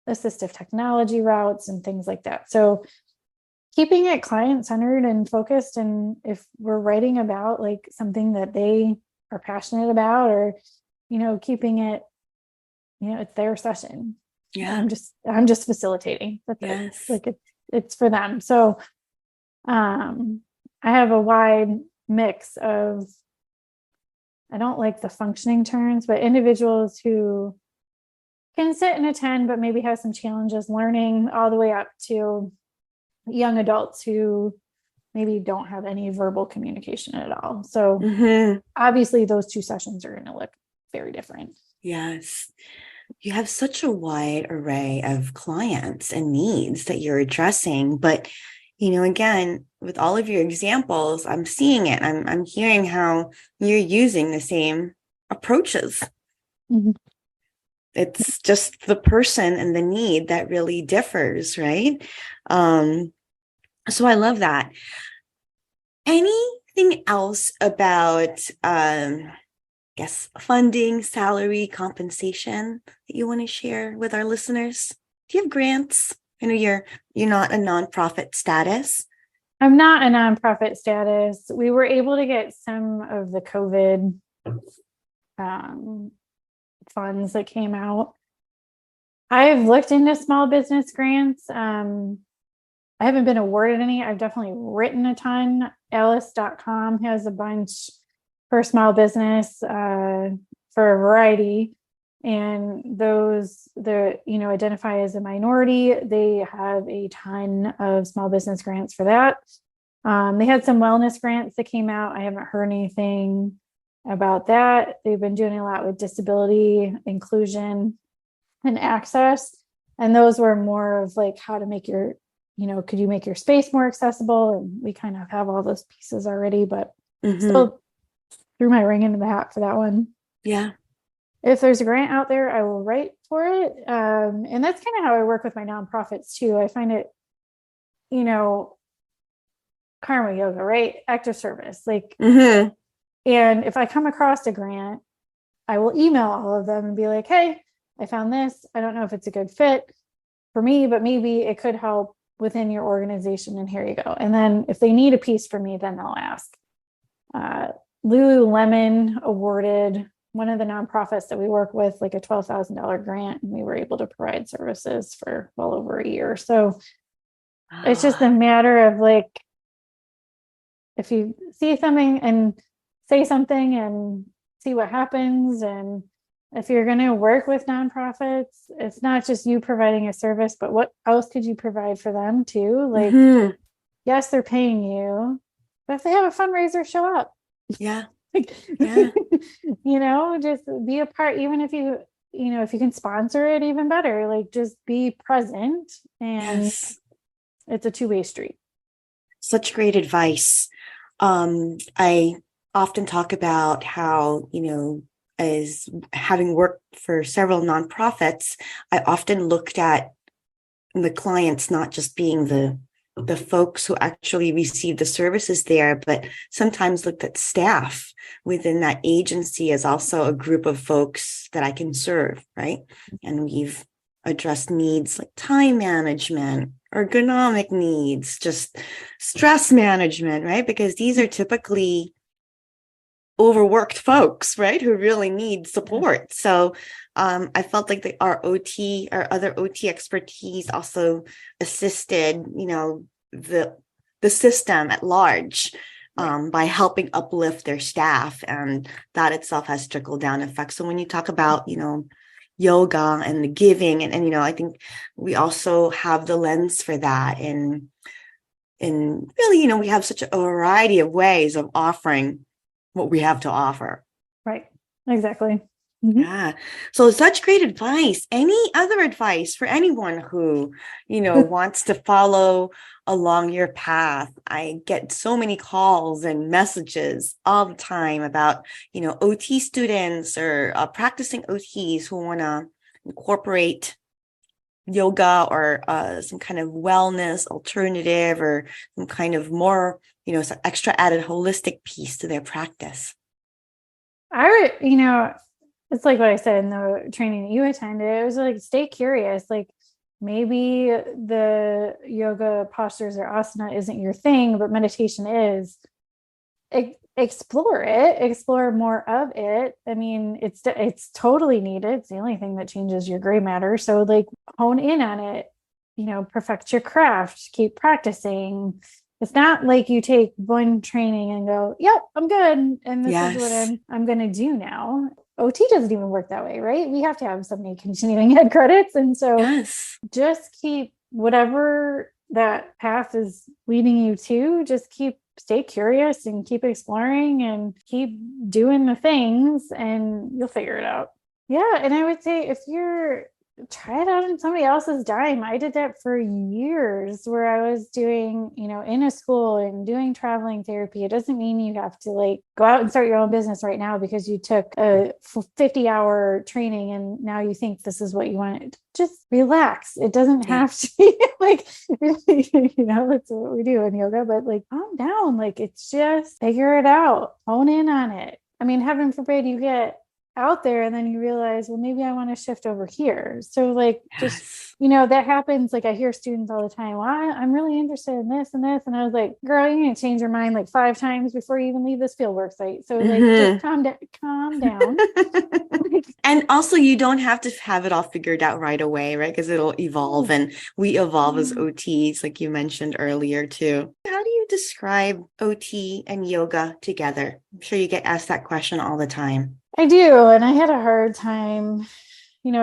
assistive technology routes and things like that. So keeping it client-centered and focused. And if we're writing about like something that they are passionate about, or, keeping it, it's their session. Yeah. I'm just facilitating. That's yes. It's for them. So, I have a wide mix of, I don't like the functioning terms, but individuals who can sit and attend, but maybe have some challenges learning, all the way up to young adults who maybe don't have any verbal communication at all. So obviously those two sessions are going to look very different. Yes. You have such a wide array of clients and needs that you're addressing, but again, with all of your examples, I'm seeing it. I'm hearing how you're using the same approaches. It's just the person and the need that really differs, right? So I love that. Anything else about, funding, salary, compensation that you want to share with our listeners? Do you have grants? I know you're not a nonprofit status. I'm not a nonprofit status. We were able to get some of the COVID funds that came out. I've looked into small business grants. I haven't been awarded any. I've definitely written a ton. Alice.com has a bunch for small business for a variety. And those that, identify as a minority, they have a ton of small business grants for that. They had some wellness grants that came out. I haven't heard anything about that. They've been doing a lot with disability inclusion and access. And those were more of like how to make your, could you make your space more accessible? And we kind of have all those pieces already, but still threw my ring into the hat for that one. Yeah. If there's a grant out there, I will write for it. And that's kind of how I work with my nonprofits too. I find it, karma yoga, right? Active service. Like, Mm-hmm. and if I come across a grant, I will email all of them and be like, hey, I found this. I don't know if it's a good fit for me, but maybe it could help within your organization. And here you go. And then if they need a piece from me, then they'll ask. Lululemon awarded one of the nonprofits that we work with like a $12,000 grant, and we were able to provide services for well over a year. So it's just a matter of like, if you see something and say something and see what happens. And if you're going to work with nonprofits, it's not just you providing a service, but what else could you provide for them too? Like, yes, they're paying you, but if they have a fundraiser, show up. Yeah. Yeah. Just be a part, even if if you can sponsor it, even better. Like, just be present, and it's a two-way street. Such great advice. I often talk about how, as having worked for several nonprofits, I often looked at the clients not just being the folks who actually receive the services there, but sometimes looked at staff within that agency as also a group of folks that I can serve, right? And we've addressed needs like time management, ergonomic needs, just stress management, right? Because these are typically overworked folks, right? Who really need support. So I felt like our other OT expertise also assisted, the system at large by helping uplift their staff. And that itself has trickle down effects. So when you talk about, yoga and the giving, and I think we also have the lens for that. And really, we have such a variety of ways of offering what we have to offer. Right. Exactly. Mm-hmm. Yeah. So such great advice. Any other advice for anyone who, wants to follow along your path? I get so many calls and messages all the time about, OT students or practicing OTs who want to incorporate yoga or some kind of wellness alternative or some kind of more, some extra added holistic piece to their practice. It's like what I said in the training that you attended. It was like, stay curious. Like, maybe the yoga postures or asana isn't your thing, but meditation is. Explore more of it. I mean, it's totally needed. It's the only thing that changes your gray matter. So like, hone in on it, perfect your craft, keep practicing. It's not like you take one training and go, yep, I'm good. And this is what I'm going to do now. OT doesn't even work that way, right? We have to have so many continuing ed credits. And so just keep whatever that path is leading you to, stay curious and keep exploring and keep doing the things, and you'll figure it out. Yeah. And I would say, if you're try it out on somebody else's dime. I did that for years, where I was doing, in a school and doing traveling therapy. It doesn't mean you have to like go out and start your own business right now because you took a 50-hour training and now you think this is what you want. Just relax. It doesn't have to be like, it's what we do in yoga, but like, calm down. Like, it's just figure it out, hone in on it. I mean, heaven forbid you get out there and then you realize, well, maybe I want to shift over here. So like, just, that happens. Like, I hear students all the time, well, I'm really interested in this and this. And I was like, girl, you need to change your mind like 5 times before you even leave this fieldwork site. So like, just calm down. And also, you don't have to have it all figured out right away, right? Because it'll evolve, and we evolve as OTs, like you mentioned earlier too. How do you describe OT and yoga together? I'm sure you get asked that question all the time. I do. And I had a hard time,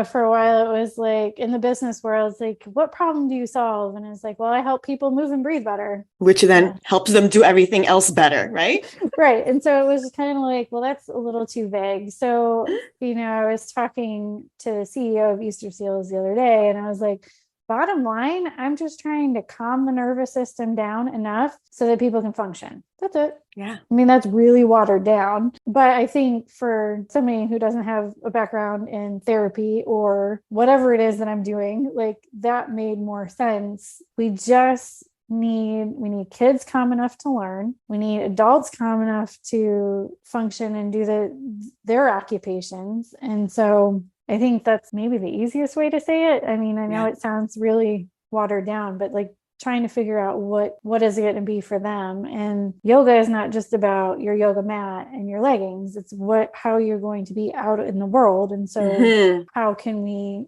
for a while. It was like, in the business world, it's like, what problem do you solve? And it's like, well, I help people move and breathe better. Which then helps them do everything else better, right? Right. And so it was kind of like, well, that's a little too vague. So, I was talking to the CEO of Easter Seals the other day, and I was like, bottom line, I'm just trying to calm the nervous system down enough so that people can function. That's it. Yeah. I mean, that's really watered down. But I think for somebody who doesn't have a background in therapy or whatever it is that I'm doing, like, that made more sense. We just we need kids calm enough to learn. We need adults calm enough to function and do their occupations. And so I think that's maybe the easiest way to say it. I mean, I know it sounds really watered down, but like trying to figure out what is it going to be for them. And yoga is not just about your yoga mat and your leggings. It's how you're going to be out in the world. And so how can we,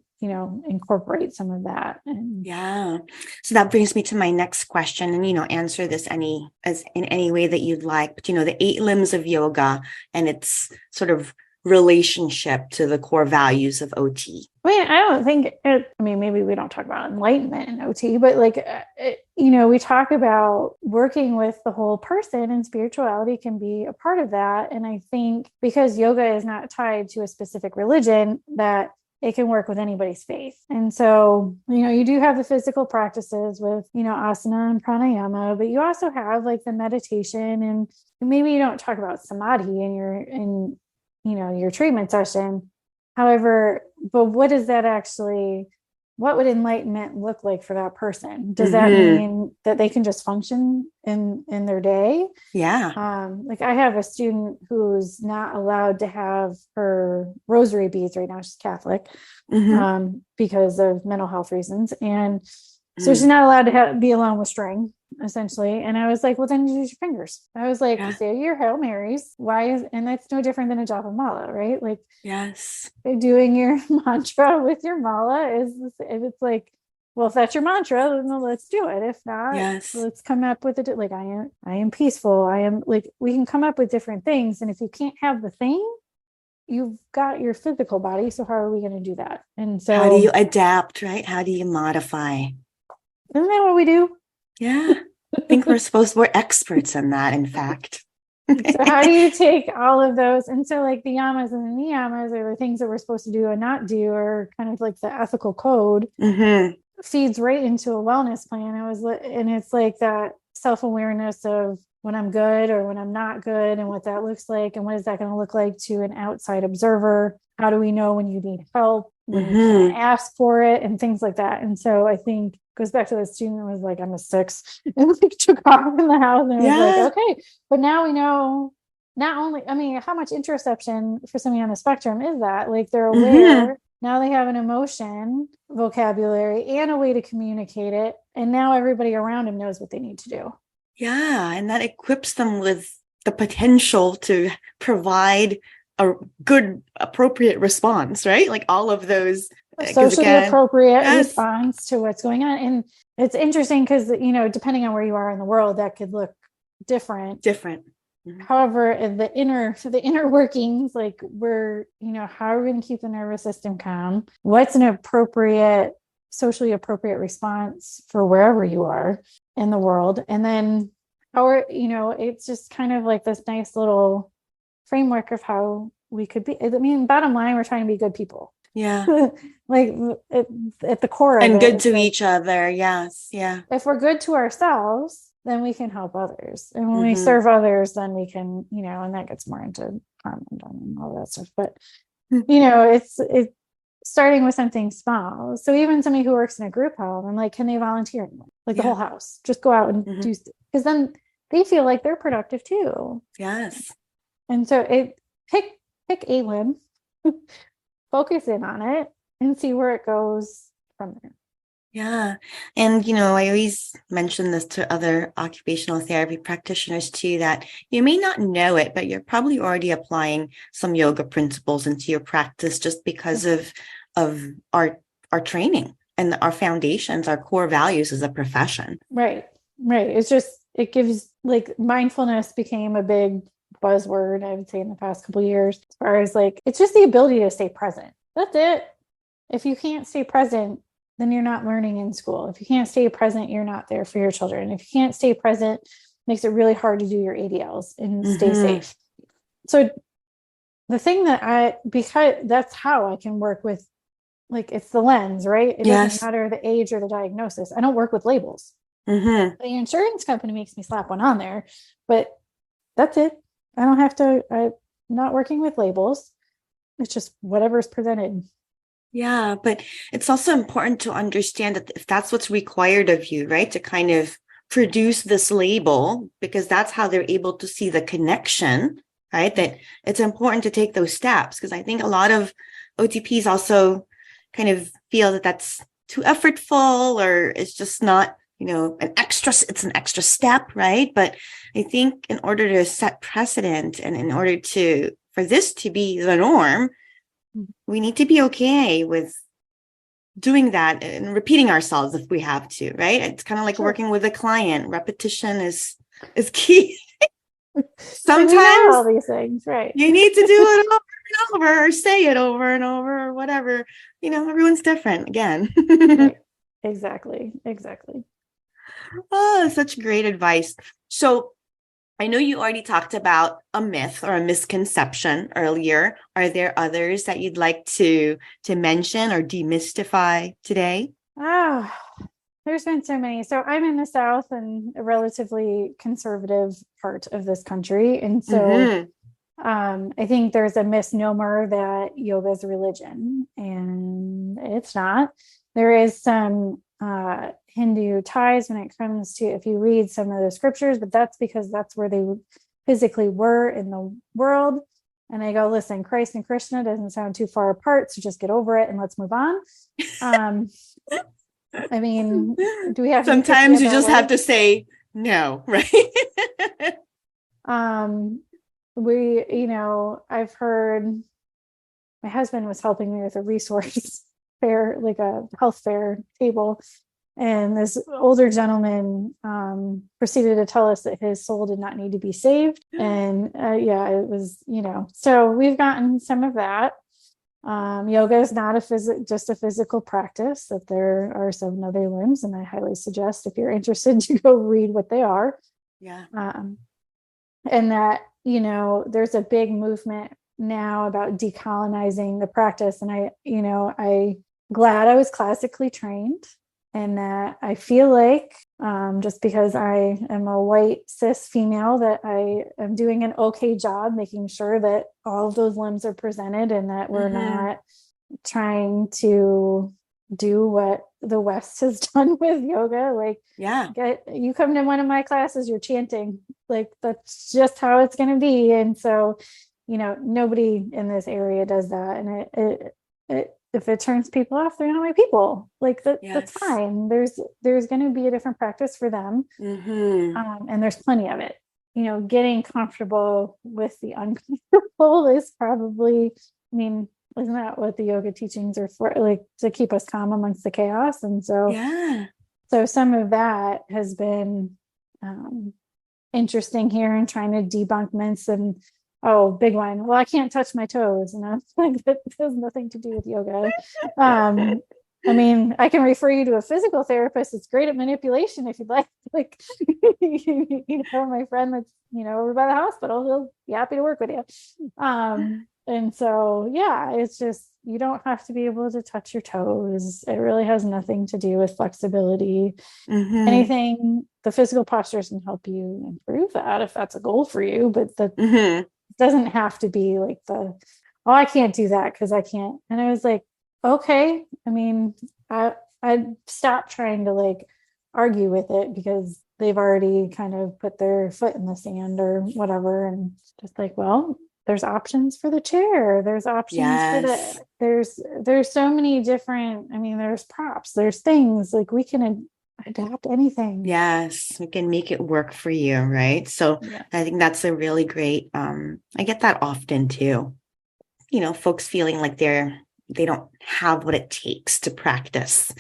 incorporate some of that? So that brings me to my next question, and, answer this in any way that you'd like. But, the 8 limbs of yoga and its sort of relationship to the core values of OT. I mean, I don't think maybe we don't talk about enlightenment in OT, but we talk about working with the whole person, and spirituality can be a part of that. And I think because yoga is not tied to a specific religion, that it can work with anybody's faith. And so, you do have the physical practices with, asana and pranayama, but you also have like the meditation, and maybe you don't talk about samadhi in your treatment session. However, but what would enlightenment look like for that person? Does that mean that they can just function in their day? Yeah. Like I have a student who's not allowed to have her rosary beads right now. She's Catholic, because of mental health reasons. And so she's not allowed to be alone with string, essentially. And I was like, well, then use your fingers. I was like, say your Hail Marys. And that's no different than a japa mala, right? Like, yes, doing your mantra with your mala it's like, well, if that's your mantra, then let's do it. If not, let's come up with it. Like, I am peaceful. I am like, we can come up with different things. And if you can't have the thing, you've got your physical body. So how are we going to do that? And so how do you adapt, right? How do you modify? Isn't that what we do? Yeah. I think we're experts in that, in fact. So how do you take all of those? And so like the yamas and the niyamas are the things that we're supposed to do and not do, or kind of like the ethical code feeds right into a wellness plan. And it's like that self-awareness of when I'm good or when I'm not good, and what that looks like, and what is that going to look like to an outside observer? How do we know when you need help, when you can't ask for it, and things like that? And so I think goes back to the student who was like, I'm a 6, and like took off in the house, and I was like, okay, but now we know not only, how much interoception for somebody on the spectrum is that? Like they're aware, now they have an emotion vocabulary and a way to communicate it, and now everybody around them knows what they need to do. Yeah, and that equips them with the potential to provide a good, appropriate response, right? Like all of those socially appropriate response to what's going on. And it's interesting because, depending on where you are in the world, that could look different. However, the inner workings, like how are we going to keep the nervous system calm? What's an socially appropriate response for wherever you are in the world? And then it's just kind of like this nice little framework of how we could be. Bottom line, we're trying to be good people. Yeah. Like at the core of it. And good to each other. Yes. Yeah. If we're good to ourselves, then we can help others. And when we serve others, then we can, and that gets more into harm and all that stuff. But, it's starting with something small. So even somebody who works in a group home, I'm like, can they volunteer? Like the whole house, just go out and do, because then they feel like they're productive too. Yes. And so pick a limb, focus in on it, and see where it goes from there. Yeah. And, I always mention this to other occupational therapy practitioners too, that you may not know it, but you're probably already applying some yoga principles into your practice just because of our training and our foundations, our core values as a profession. Right. It's just, it gives, like, mindfulness became a big buzzword, I would say, in the past couple of years, as far as like, it's just the ability to stay present. That's it. If you can't stay present, then you're not learning in school. If you can't stay present, you're not there for your children. If you can't stay present, it makes it really hard to do your ADLs and stay safe. So the thing because that's how I can work with, like, it's the lens, right? It doesn't matter the age or the diagnosis. I don't work with labels. The insurance company makes me slap one on there, but that's it. I don't have to, I'm not working with labels. It's just whatever's presented. Yeah, but it's also important to understand that if that's what's required of you, right, to kind of produce this label, because that's how they're able to see the connection, right? That it's important to take those steps, because I think a lot of OTPs also kind of feel that that's too effortful, or it's just not, it's an extra step, right? But I think in order to set precedent and in order for this to be the norm, we need to be okay with doing that and repeating ourselves if we have to, right? It's kind of like working with a client. Repetition is key. Sometimes all these things, right? You need to do it over and over, or say it over and over, or whatever. Everyone's different again. Right. Exactly. Oh, such great advice. So I know you already talked about a myth or a misconception earlier. Are there others that you'd like to mention or demystify today? Oh, there's been so many. So I'm in the South and a relatively conservative part of this country. And so I think there's a misnomer that yoga is a religion, and it's not. There is some Hindu ties when it comes to, if you read some of the scriptures, but that's because that's where they physically were in the world. And they go, listen, Christ and Krishna doesn't sound too far apart, so just get over it and let's move on. I mean, do we have sometimes you just have to say no, right? I've heard, my husband was helping me with a resource fair, like a health fair table, and this older gentleman proceeded to tell us that his soul did not need to be saved. And it was, so we've gotten some of that. Yoga is not just a physical practice, that there are 7 other limbs, and I highly suggest, if you're interested, to go read what they are. Yeah. And that, there's a big movement now about decolonizing the practice. And I glad I was classically trained, and that I feel like just because I am a white cis female, that I am doing an okay job making sure that all of those limbs are presented, and that we're not trying to do what the West has done with yoga. Like, you come to one of my classes, you're chanting, like that's just how it's going to be. And so, nobody in this area does that. And if it turns people off, they're not my people. Like that's fine. There's going to be a different practice for them. And there's plenty of it. Getting comfortable with the uncomfortable is probably, isn't that what the yoga teachings are for? Like, to keep us calm amongst the chaos. And so, so some of that has been interesting here, and trying to debunk myths. And big one, well, I can't touch my toes, and I'm like, that has nothing to do with yoga. I can refer you to a physical therapist. It's great at manipulation if you'd like. Like, my friend that's over by the hospital, he'll be happy to work with you. And so, it's just, you don't have to be able to touch your toes. It really has nothing to do with flexibility. Anything, the physical postures can help you improve that if that's a goal for you, but that doesn't have to be like I can't do that because I can't. And I was like, okay. I stopped trying to like argue with it, because they've already kind of put their foot in the sand or whatever. And just like, well, there's options for the chair. There's options for there's so many different, there's props, there's things, like we can adapt anything. Yes, we can make it work for you, right? So I think that's a really great, I get that often too. Folks feeling like they don't have what it takes to practice,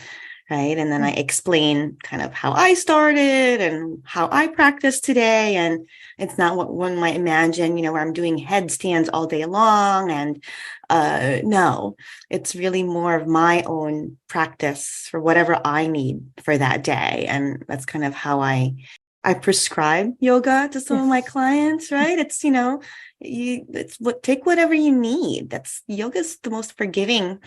right? And then I explain kind of how I started and how I practice today. And it's not what one might imagine, where I'm doing headstands all day long. And no, it's really more of my own practice for whatever I need for that day. And that's kind of how I prescribe yoga to some of my clients, right? It's, take whatever you need. Yoga's the most forgiving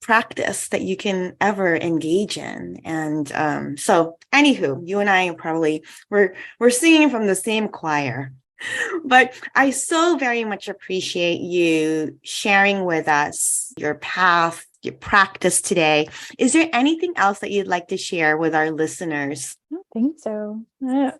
practice that you can ever engage in. And so anywho, you and I probably we're singing from the same choir. But I so very much appreciate you sharing with us your path your practice today. Is there anything else that you'd like to share with our listeners? I don't think so. I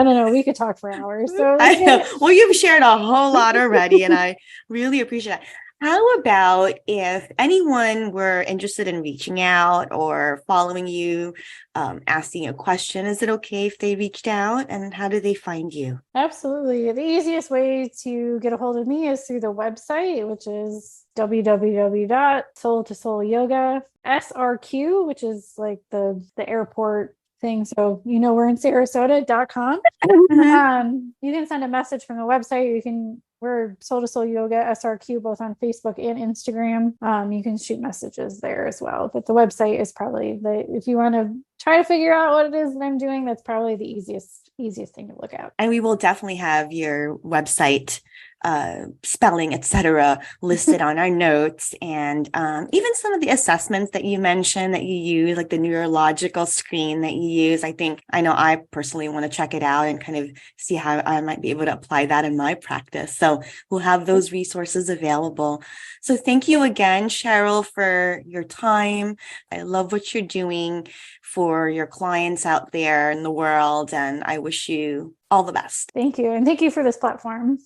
don't know. We could talk for hours. So I know. Well, you've shared a whole lot already, and I really appreciate it. How about if anyone were interested in reaching out or following you, asking a question, is it okay if they reached out, and how do they find you? Absolutely. The easiest way to get a hold of me is through the website, which is www.soul2soul yoga, SRQ, which is like the airport thing. So, we're in Sarasota.com. You can send a message from the website. We're Soul to Soul Yoga SRQ, both on Facebook and Instagram. You can shoot messages there as well. But the website is probably if you want to try to figure out what it is that I'm doing, that's probably the easiest thing to look at. And we will definitely have your website, spelling, etc., listed on our notes, and even some of the assessments that you mentioned that you use, like the neurological screen that you use. I know I personally want to check it out and kind of see how I might be able to apply that in my practice. So we'll have those resources available. So thank you again, Cheryl, for your time. I love what you're doing for your clients out there in the world, and I wish you all the best. Thank you. And thank you for this platform.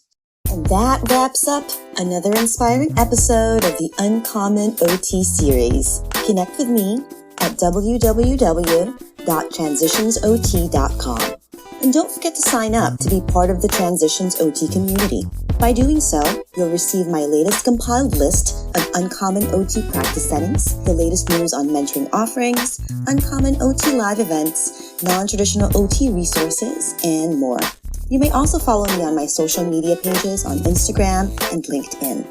And that wraps up another inspiring episode of the Uncommon OT series. Connect with me at www.transitionsot.com. And don't forget to sign up to be part of the Transitions OT community. By doing so, you'll receive my latest compiled list of uncommon OT practice settings, the latest news on mentoring offerings, uncommon OT live events, non-traditional OT resources, and more. You may also follow me on my social media pages on Instagram and LinkedIn.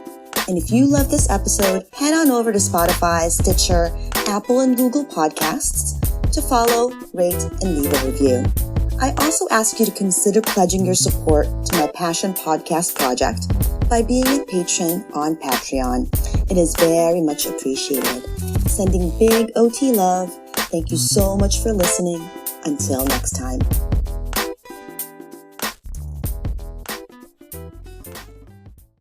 And if you love this episode, head on over to Spotify, Stitcher, Apple, and Google Podcasts to follow, rate, and leave a review. I also ask you to consider pledging your support to my Passion Podcast project by being a patron on Patreon. It is very much appreciated. Sending big OT love. Thank you so much for listening. Until next time.